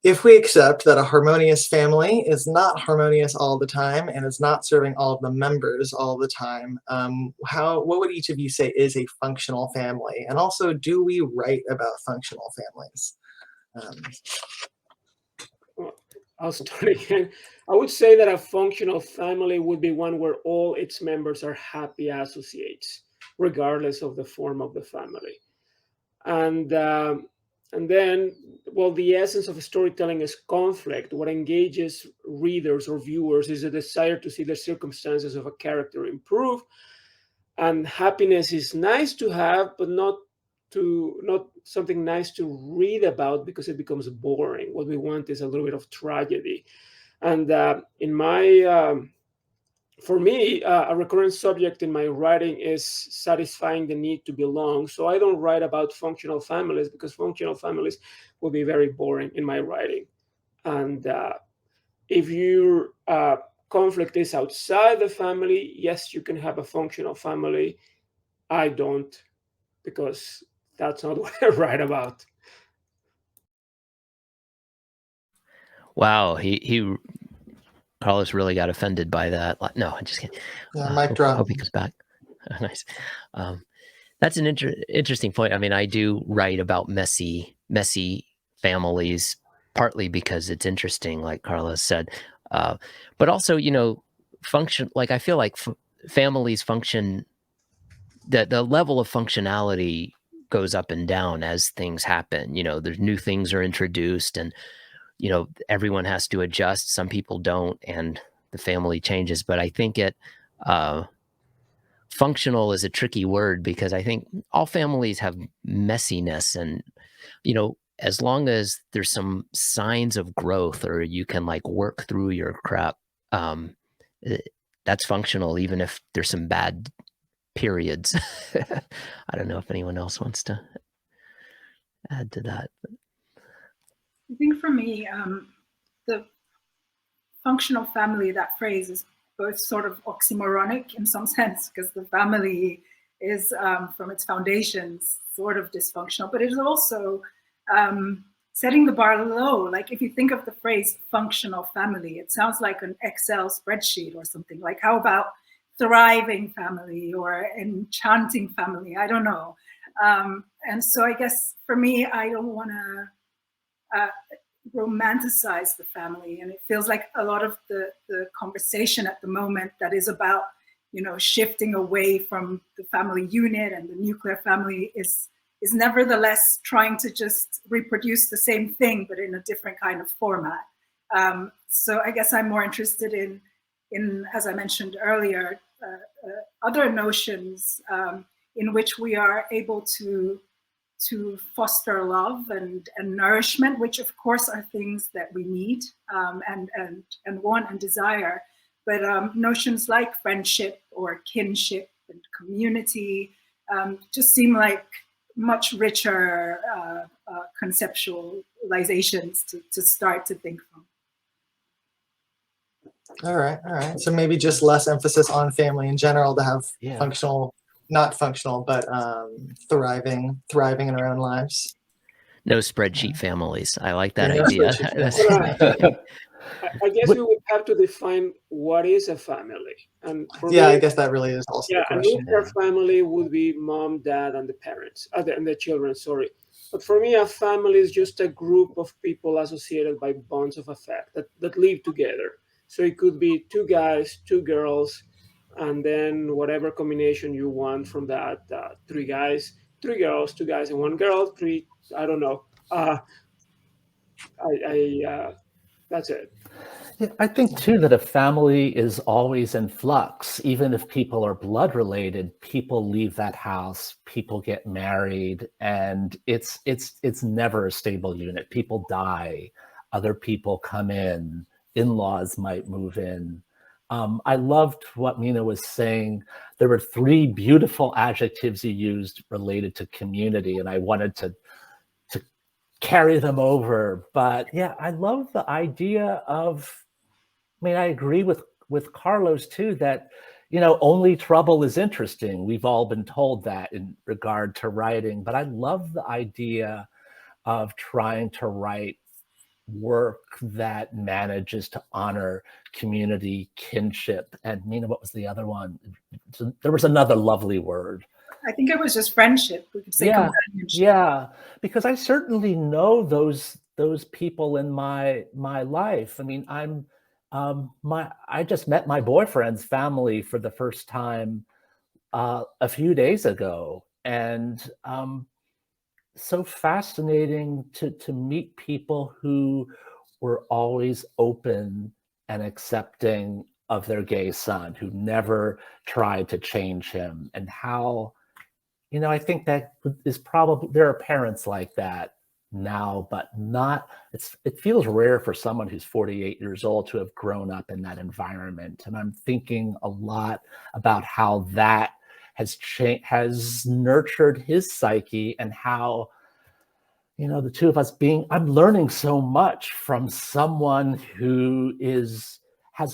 [SPEAKER 2] If we accept that a harmonious family is not harmonious all the time and is not serving all of the members all the time, what would each of you say is a functional family? And also, do we write about functional families?
[SPEAKER 5] I'll start again. I would say that a functional family would be one where all its members are happy associates, regardless of the form of the family. And then, well, the essence of storytelling is conflict. What engages readers or viewers is a desire to see the circumstances of a character improve. And happiness is nice to have, but not something nice to read about because it becomes boring. What we want is a little bit of tragedy. And for me, a recurrent subject in my writing is satisfying the need to belong. So I don't write about functional families because functional families will be very boring in my writing. And if your conflict is outside the family, yes, you can have a functional family. I don't, because that's not what I write about.
[SPEAKER 3] Wow, Carlos really got offended by that. No, I'm just kidding.
[SPEAKER 2] Yeah, mic drop.
[SPEAKER 3] Hope he comes back. Nice. That's an interesting point. I mean, I do write about messy families, partly because it's interesting, like Carlos said, but also, function. Like I feel like families function. The level of functionality goes up and down as things happen. There's new things are introduced, and everyone has to adjust. Some people don't, and the family changes. But I think functional is a tricky word because I think all families have messiness, and as long as there's some signs of growth or you can like work through your crap, that's functional, even if there's some bad periods. I don't know if anyone else wants to add to that.
[SPEAKER 4] I think for me, the functional family, that phrase is both sort of oxymoronic in some sense, because the family is, from its foundations, sort of dysfunctional, but it is also setting the bar low. Like if you think of the phrase functional family, it sounds like an Excel spreadsheet or something. Like how about thriving family or enchanting family? I don't know. And so I guess for me, I don't want to romanticize the family, and it feels like a lot of the conversation at the moment that is about shifting away from the family unit and the nuclear family is nevertheless trying to just reproduce the same thing but in a different kind of format. So I guess I'm more interested in as I mentioned earlier, other notions in which we are able to foster love and nourishment, which of course are things that we need and want and desire. But notions like friendship or kinship and community just seem like much richer conceptualizations to start to think from.
[SPEAKER 2] All right. So maybe just less emphasis on family in general to have functional, not functional, but thriving in our own lives.
[SPEAKER 3] No spreadsheet families. I like that
[SPEAKER 2] No
[SPEAKER 3] idea.
[SPEAKER 5] I guess we would have to define what is a family. And for me,
[SPEAKER 2] I guess that really is also the
[SPEAKER 5] a
[SPEAKER 2] question.
[SPEAKER 5] nuclear family would be mom, dad, and the parents, and the children, sorry. But for me, a family is just a group of people associated by bonds of affect that live together. So it could be 2 guys, 2 girls, and then whatever combination you want from that, 3 guys, 3 girls, 2 guys, and 1 girl, 3, I don't know. That's it.
[SPEAKER 6] Yeah, I think too that a family is always in flux. Even if people are blood related, people leave that house, people get married, and it's never a stable unit. People die, other people come in-laws might move in. I loved what Mina was saying. There were 3 beautiful adjectives you used related to community, and I wanted to carry them over. But yeah, I love the idea of, I mean, I agree with Carlos too, that, only trouble is interesting. We've all been told that in regard to writing, but I love the idea of trying to write work that manages to honor community, kinship, and Mina, what was the other one? So there was another lovely word.
[SPEAKER 4] I think it was just friendship. We could say companionship.
[SPEAKER 6] Yeah, because I certainly know those people in my life. I mean, I just met my boyfriend's family for the first time a few days ago, and so fascinating to meet people who were always open and accepting of their gay son, who never tried to change him, and how, I think that is probably, there are parents like that now, but not, it feels rare for someone who's 48 years old to have grown up in that environment. And I'm thinking a lot about how that has nurtured his psyche, and how, the two of us I'm learning so much from someone who has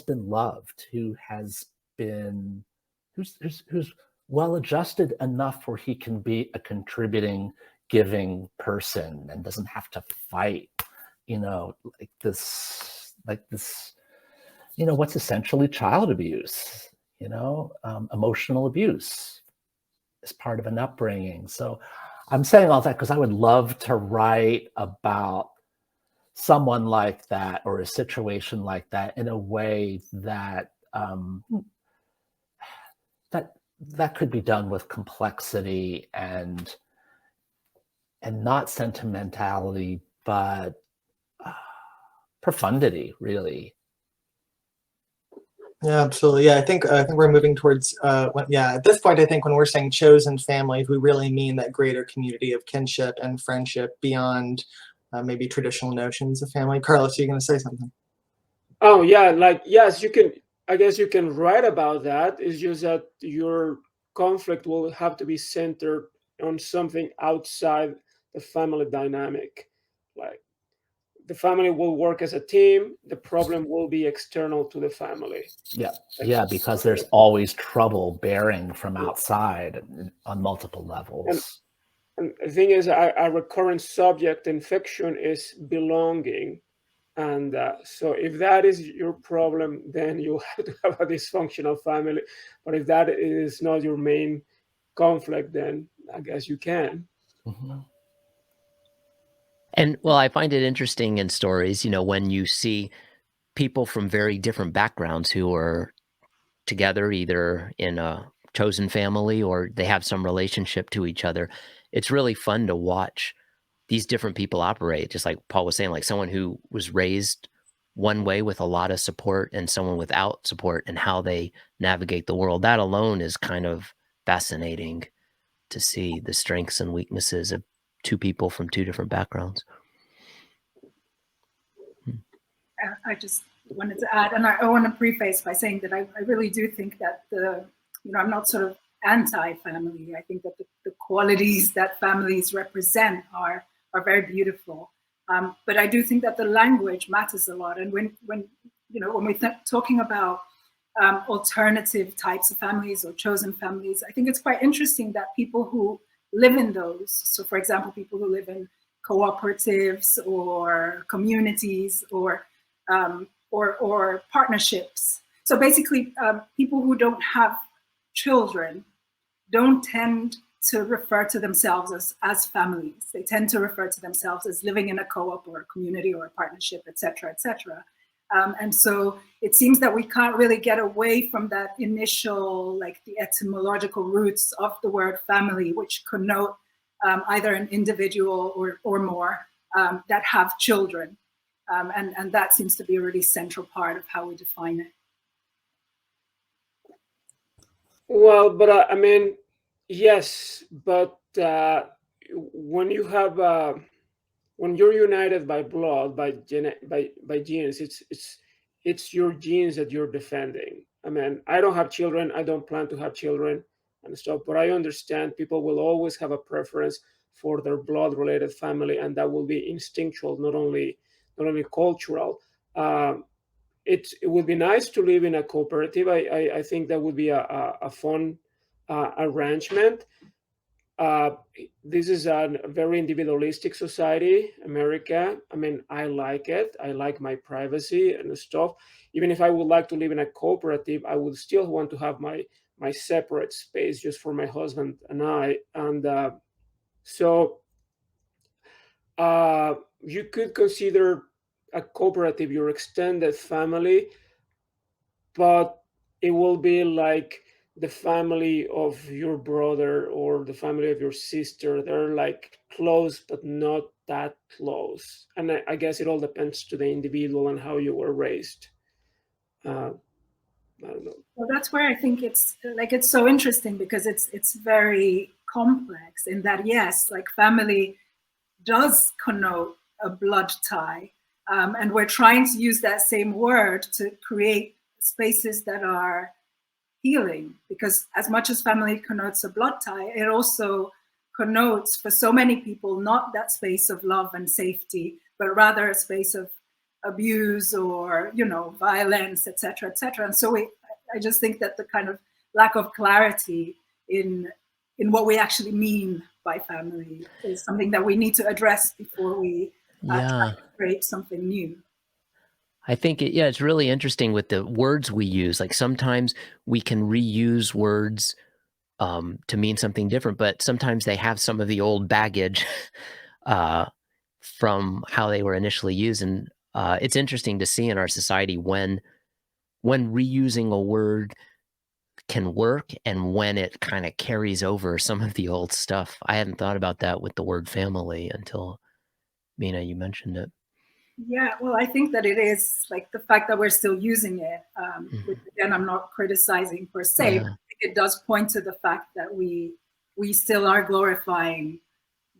[SPEAKER 6] been loved, who's well adjusted enough where he can be a contributing, giving person and doesn't have to fight, like this, what's essentially child abuse, emotional abuse as part of an upbringing. So I'm saying all that because I would love to write about someone like that or a situation like that in a way that that could be done with complexity and not sentimentality, but profundity, really.
[SPEAKER 2] Yeah, absolutely. Yeah, I think we're moving towards at this point, I think when we're saying chosen families, we really mean that greater community of kinship and friendship beyond maybe traditional notions of family. Carlos, are you going to say something?
[SPEAKER 5] Oh yeah, yes, you can. I guess you can write about that. It's just that your conflict will have to be centered on something outside the family dynamic. Like, the family will work as a team. The problem will be external to the family.
[SPEAKER 6] Yeah, because there's always trouble bearing from outside on multiple levels.
[SPEAKER 5] And the thing is, a recurrent subject in fiction is belonging. And so if that is your problem, then you have to have a dysfunctional family. But if that is not your main conflict, then I guess you can.
[SPEAKER 6] Mm-hmm.
[SPEAKER 3] And well, I find it interesting in stories, when you see people from very different backgrounds who are together, either in a chosen family or they have some relationship to each other. It's really fun to watch these different people operate, just like Paul was saying, like someone who was raised one way with a lot of support and someone without support, and how they navigate the world. That alone is kind of fascinating to see the strengths and weaknesses of two people from two different backgrounds.
[SPEAKER 4] I just wanted to add, and I want to preface by saying that I really do think that I'm not sort of anti-family. I think that the qualities that families represent are very beautiful. But I do think that the language matters a lot. And when we're talking about alternative types of families or chosen families, I think it's quite interesting that people who live in those, so for example, people who live in cooperatives or communities or partnerships. So basically, people who don't have children don't tend to refer to themselves as families. They tend to refer to themselves as living in a co-op or a community or a partnership, et cetera, et cetera. And so it seems that we can't really get away from that initial, like the etymological roots of the word family, which connote either an individual or more that have children. And that seems to be a really central part of how we define it.
[SPEAKER 5] Well, but I mean, yes, but when you have when you're united by blood, by genes, it's your genes that you're defending. I mean, I don't have children. I don't plan to have children and stuff. But I understand people will always have a preference for their blood-related family, and that will be instinctual, not only cultural. Um, it would be nice to live in a cooperative. I think that would be a fun arrangement. uh, this is a very individualistic society, America. I mean, I like it. I like my privacy and stuff. Even if I would like to live in a cooperative, I would still want to have my separate space just for my husband and I. And so you could consider a cooperative your extended family, but it will be like the family of your brother or the family of your sister. They're like close, but not that close. And I guess it all depends to the individual and how you were raised. I don't know.
[SPEAKER 4] Well, that's where I think it's so interesting, because it's very complex in that, yes, like family does connote a blood tie, and we're trying to use that same word to create spaces that are healing, because as much as family connotes a blood tie, it also connotes for so many people not that space of love and safety, but rather a space of abuse or violence, etc., etc. And so I just think that the kind of lack of clarity in what we actually mean by family is something that we need to address before we try to create something new.
[SPEAKER 3] I think it's really interesting with the words we use. Like sometimes we can reuse words to mean something different, but sometimes they have some of the old baggage from how they were initially used. And it's interesting to see in our society when reusing a word can work and when it kind of carries over some of the old stuff. I hadn't thought about that with the word family until, Mina, you mentioned it.
[SPEAKER 4] Yeah, well, I think that it is like the fact that we're still using it, which again, I'm not criticizing per se, but I think it does point to the fact that we still are glorifying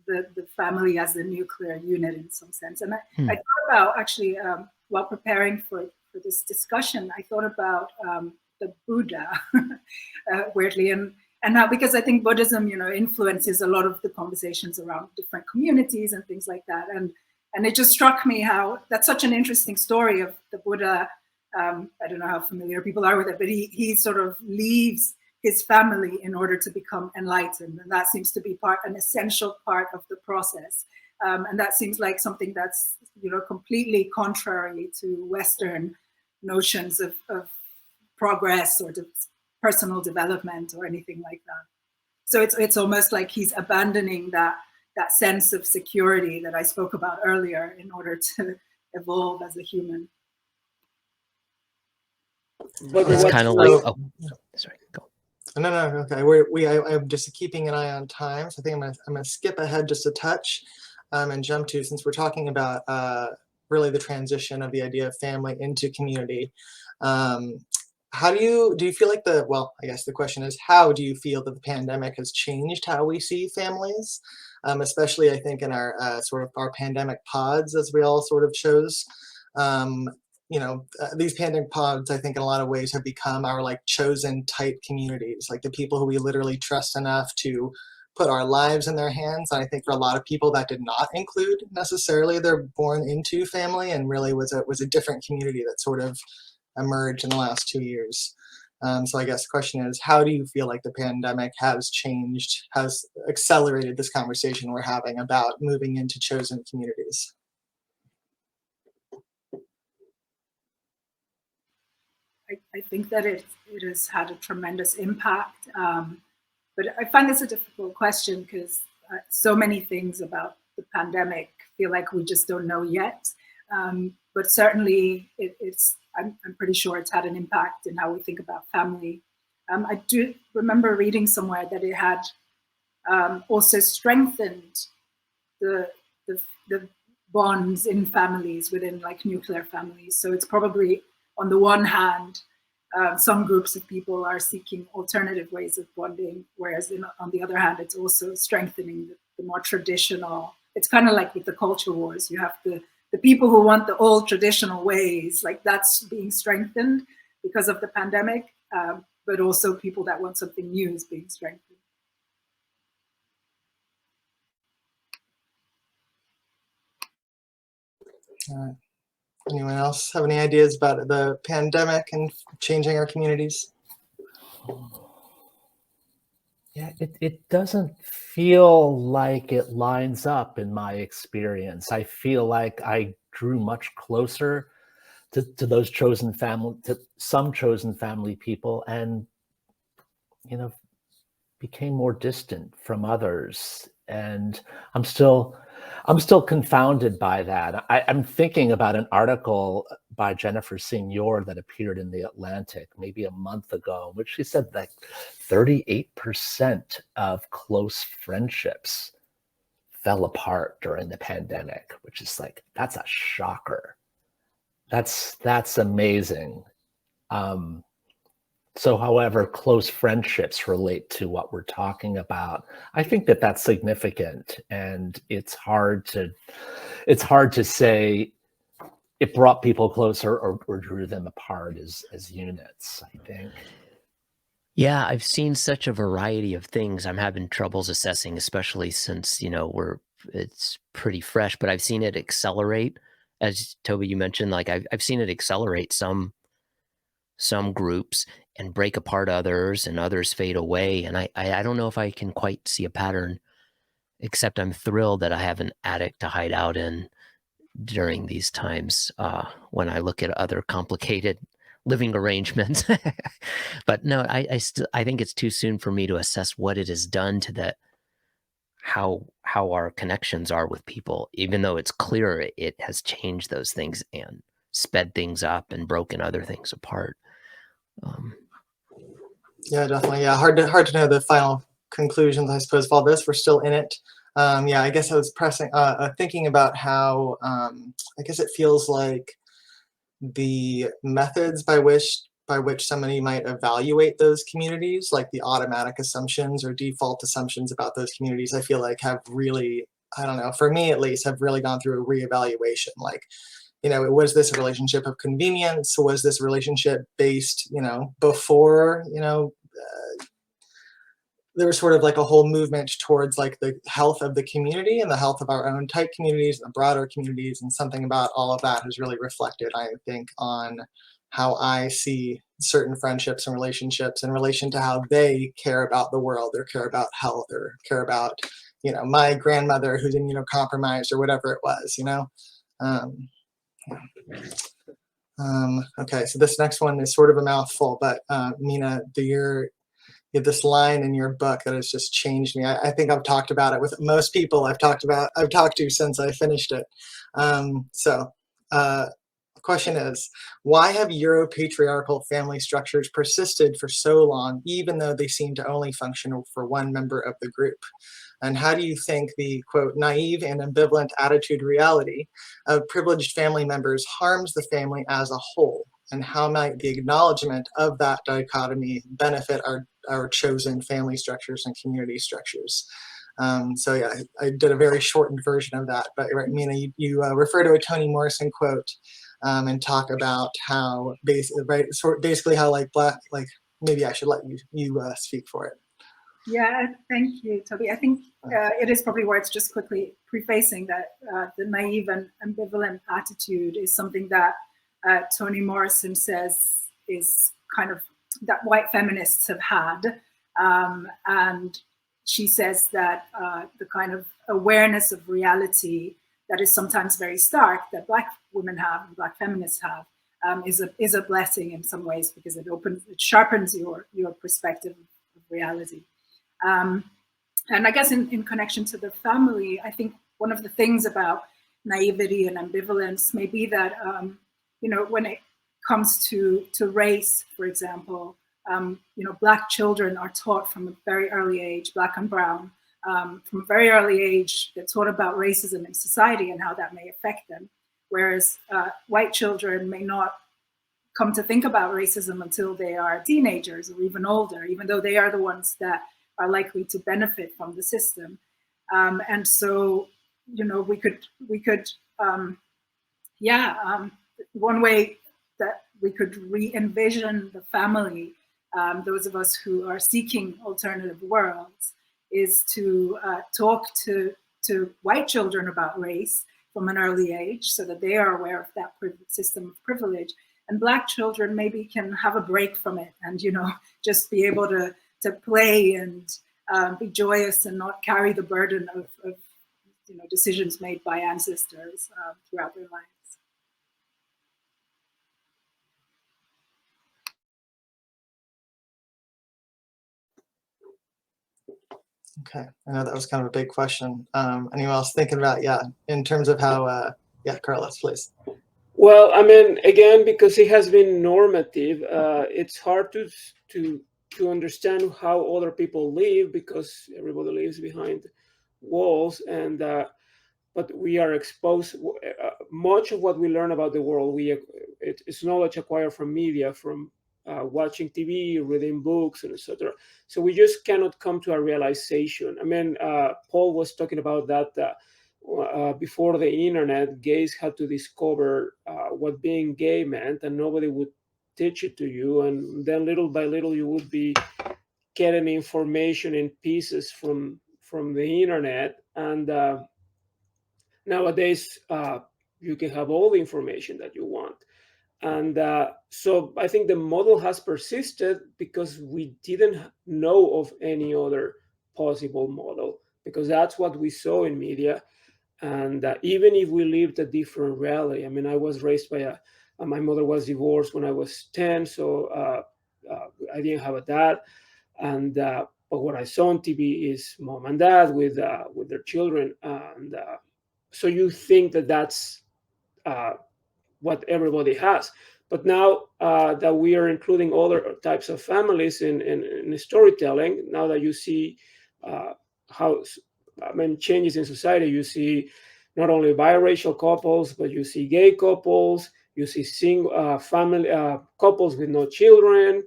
[SPEAKER 4] the family as the nuclear unit in some sense. And I thought about actually, while preparing for this discussion, I thought about the Buddha, weirdly, and now, because I think Buddhism, influences a lot of the conversations around different communities and things like that. And it just struck me how that's such an interesting story of the Buddha. I don't know how familiar people are with it, but he sort of leaves his family in order to become enlightened. And that seems to be an essential part of the process. And that seems like something that's, completely contrary to Western notions of progress or personal development or anything like that. So it's almost like he's abandoning that sense of security that I spoke about earlier in order to evolve as a human.
[SPEAKER 5] But
[SPEAKER 3] it's kind of like, sorry, go.
[SPEAKER 2] No, okay. I'm just keeping an eye on time, so I think I'm gonna skip ahead just a touch, and jump to, since we're talking about really the transition of the idea of family into community. How do you feel like I guess the question is, how do you feel that the pandemic has changed how we see families? Especially, I think, in our sort of our pandemic pods, as we all sort of chose. These pandemic pods, I think, in a lot of ways have become our like chosen tight communities, like the people who we literally trust enough to put our lives in their hands. And I think for a lot of people that did not include necessarily their born into family, and really was a different community that sort of emerged in the last 2 years. So I guess the question is, how do you feel like the pandemic has accelerated this conversation we're having about moving into chosen communities?
[SPEAKER 4] I think that it has had a tremendous impact. But I find this a difficult question because so many things about the pandemic feel like we just don't know yet. But certainly I'm pretty sure it's had an impact in how we think about family. I do remember reading somewhere that it had also strengthened the bonds in families within like nuclear families. So it's probably on the one hand, some groups of people are seeking alternative ways of bonding, whereas on the other hand, it's also strengthening the more traditional. It's kind of like with the culture wars. You have the people who want the old traditional ways, like that's being strengthened because of the pandemic, but also people that want something new is being strengthened.
[SPEAKER 2] All right. Anyone else have any ideas about the pandemic and changing our communities?
[SPEAKER 6] Yeah, it doesn't feel like it lines up in my experience. I feel like I drew much closer to those chosen family, to some chosen family people, and became more distant from others. And I'm still confounded by that. I'm thinking about an article by Jennifer Senior that appeared in The Atlantic maybe a month ago, in which she said that 38% of close friendships fell apart during the pandemic, which is like, that's a shocker. That's amazing. So however close friendships relate to what we're talking about, I think that that's significant, and it's hard to say it brought people closer or drew them apart as units, I think.
[SPEAKER 3] Yeah, I've seen such a variety of things. I'm having troubles assessing, especially since, it's pretty fresh, but I've seen it accelerate. As Toby, you mentioned, like I've seen it accelerate some groups and break apart others, and others fade away. And I don't know if I can quite see a pattern, except I'm thrilled that I have an attic to hide out in during these times, when I look at other complicated living arrangements. But no, I think it's too soon for me to assess what it has done to that, how our connections are with people, even though it's clear it has changed those things and sped things up and broken other things apart.
[SPEAKER 2] Yeah, definitely. Yeah, hard to know the final conclusions, I suppose, of all this. We're still in it. Yeah, I guess I was thinking about how I guess it feels like the methods by which somebody might evaluate those communities, like the automatic assumptions or default assumptions about those communities, I feel like have really, I don't know, for me at least, have really gone through a reevaluation. Like, was this a relationship of convenience? Was this a relationship based, before, there was sort of like a whole movement towards like the health of the community and the health of our own tight communities and the broader communities, and something about all of that has really reflected, I think, on how I see certain friendships and relationships in relation to how they care about the world or care about health or care about, my grandmother who's immunocompromised or whatever it was, Okay, so this next one is sort of a mouthful, but Mina, you have this line in your book that has just changed me. I think I've talked about it with most people I've talked to since I finished it. The question is, why have Euro-patriarchal family structures persisted for so long, even though they seem to only function for one member of the group? And how do you think the, quote, naive and ambivalent attitude reality of privileged family members harms the family as a whole? And how might the acknowledgement of that dichotomy benefit our chosen family structures and community structures? So yeah, I did a very shortened version of that, but right, Mina, you refer to a Toni Morrison quote and talk about how basically how like black, like maybe I should let you speak for it.
[SPEAKER 4] Yeah, thank you, Toby. I think it is probably worth just quickly prefacing that the naive and ambivalent attitude is something that Toni Morrison says is kind of that white feminists have had. And she says that the kind of awareness of reality that is sometimes very stark that Black women have and Black feminists have is a blessing in some ways, because it sharpens your perspective of reality. And I guess in connection to the family, I think one of the things about naivety and ambivalence may be that, when it comes to race, for example, Black children are taught from a very early age, Black and brown, from a very early age, they're taught about racism in society and how that may affect them. Whereas white children may not come to think about racism until they are teenagers or even older, even though they are the ones that are likely to benefit from the system. And so, we could, one way that we could re-envision the family, those of us who are seeking alternative worlds, is to talk to white children about race from an early age so that they are aware of that system of privilege. And Black children maybe can have a break from it and, just be able to play and be joyous and not carry the burden of decisions made by ancestors throughout their lives.
[SPEAKER 2] Okay, I know that was kind of a big question. Anyone else thinking about, in terms of how, Carlos, please.
[SPEAKER 5] Well, I mean, again, because it has been normative, it's hard to understand how other people live because everybody lives behind walls, and but we are exposed. Much of what we learn about the world, it's knowledge acquired from media, from watching TV, reading books, and etc. So we just cannot come to a realization. I mean, Paul was talking about that. Before the internet, gays had to discover what being gay meant, and nobody would teach it to you. And then little by little, you would be getting information in pieces from the internet. And nowadays, you can have all the information that you want. And so I think the model has persisted because we didn't know of any other possible model, because that's what we saw in media. And even if we lived a different reality, I mean, I was raised by my mother was divorced when I was 10, so I didn't have a dad. And but what I saw on TV is mom and dad with their children, and so you think that that's what everybody has. But now that we are including other types of families in storytelling, now that you see how changes in society, you see not only biracial couples, but you see gay couples, you see single family couples with no children,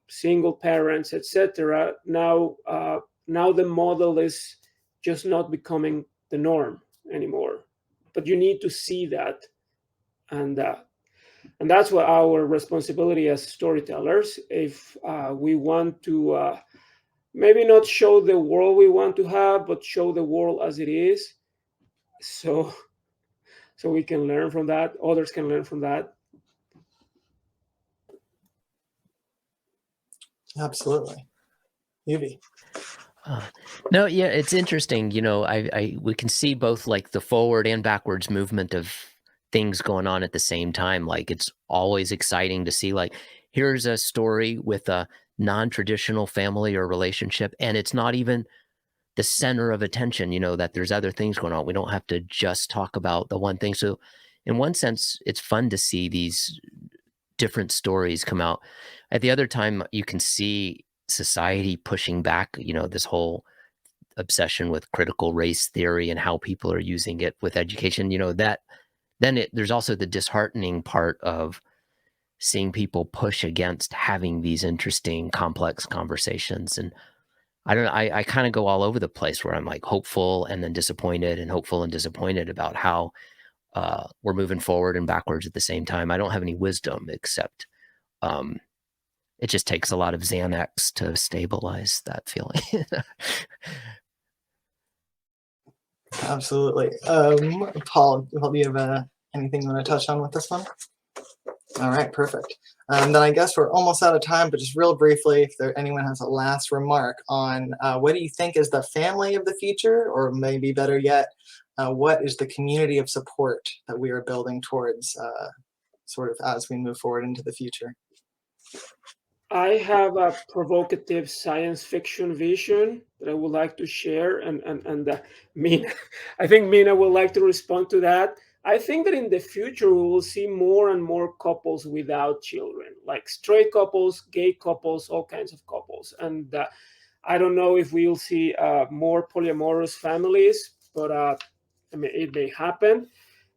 [SPEAKER 5] single parents, etc. Now the model is just not becoming the norm anymore. But you need to see that, and that's what our responsibility as storytellers. If we want to maybe not show the world we want to have, but show the world as it is, so we can learn from that, others can learn from that.
[SPEAKER 2] Absolutely. Yubi.
[SPEAKER 3] No, yeah, it's interesting. We can see both like the forward and backwards movement of things going on at the same time. Like it's always exciting to see like here's a story with a non-traditional family or relationship, and it's not even the center of attention, that there's other things going on. We don't have to just talk about the one thing. So in one sense, it's fun to see these different stories come out. At the other time, you can see society pushing back, this whole obsession with critical race theory and how people are using it with education, there's also the disheartening part of seeing people push against having these interesting, complex conversations. And I don't know, I kind of go all over the place where I'm like hopeful and then disappointed and hopeful and disappointed about how we're moving forward and backwards at the same time. I don't have any wisdom except it just takes a lot of Xanax to stabilize that feeling.
[SPEAKER 2] Absolutely. Paul, do you have anything you want to touch on with this one? All right, perfect. Then I guess we're almost out of time, but just real briefly, if anyone has a last remark on what do you think is the family of the future, or maybe better yet, what is the community of support that we are building towards sort of as we move forward into the future?
[SPEAKER 5] I have a provocative science fiction vision that I would like to share, and Mina, I think Mina would like to respond to that. I think that in the future we will see more and more couples without children, like straight couples, gay couples, all kinds of couples, and I don't know if we'll see more polyamorous families, but I mean, it may happen.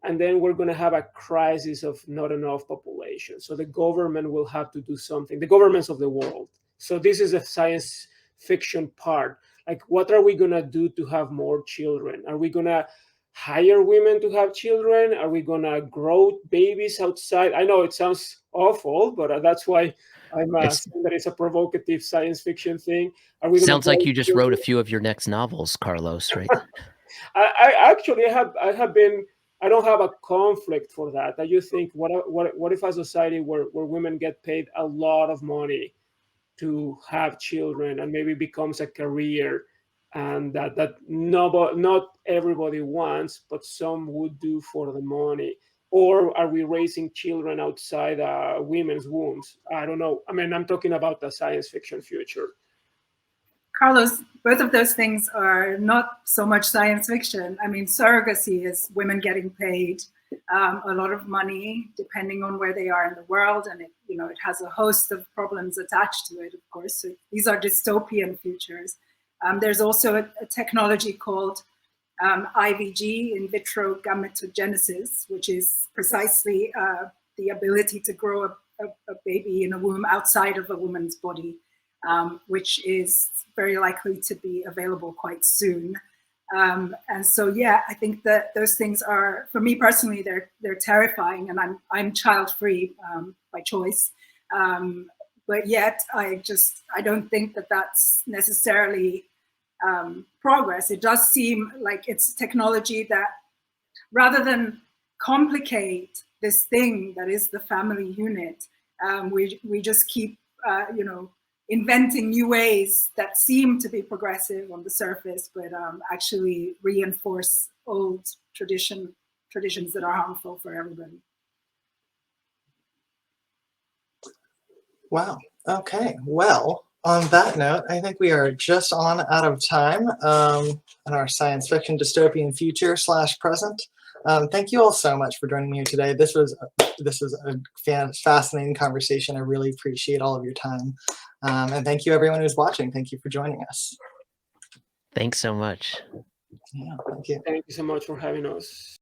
[SPEAKER 5] And then we're going to have a crisis of not enough population. So the government will have to do something, the governments of the world. So this is a science fiction part. Like, what are we going to do to have more children? Are we going to hire women to have children? Are we going to grow babies outside? I know it sounds awful, but that's why I'm saying that it's a provocative science fiction thing. Are we going
[SPEAKER 3] Sounds like you just wrote a few of your next novels, Carlos, right?
[SPEAKER 5] I don't have a conflict for that. I just think, what if a society where women get paid a lot of money to have children, and maybe becomes a career, and that not everybody wants, but some would do for the money? Or are we raising children outside women's wombs? I don't know. I mean, I'm talking about the science fiction future.
[SPEAKER 4] Carlos, both of those things are not so much science fiction. I mean, surrogacy is women getting paid a lot of money, depending on where they are in the world, and it has a host of problems attached to it, of course. So these are dystopian futures. There's also a technology called IVG, in vitro gametogenesis, which is precisely the ability to grow a baby in a womb outside of a woman's body, which is very likely to be available quite soon. And so, yeah, I think that those things are, for me personally, they're terrifying, and I'm child-free by choice. But yet, I don't think that that's necessarily progress. It does seem like it's technology that, rather than complicate this thing that is the family unit, we just keep, inventing new ways that seem to be progressive on the surface, but actually reinforce old traditions that are harmful for everybody.
[SPEAKER 2] Wow. Okay. Well, on that note, I think we are just on out of time in our science fiction dystopian future / present. Thank you all so much for joining me today. This was a fascinating conversation. I really appreciate all of your time. And thank you, everyone who's watching. Thank you for joining us.
[SPEAKER 3] Thanks so much.
[SPEAKER 2] Yeah, thank you.
[SPEAKER 5] Thank you so much for having us.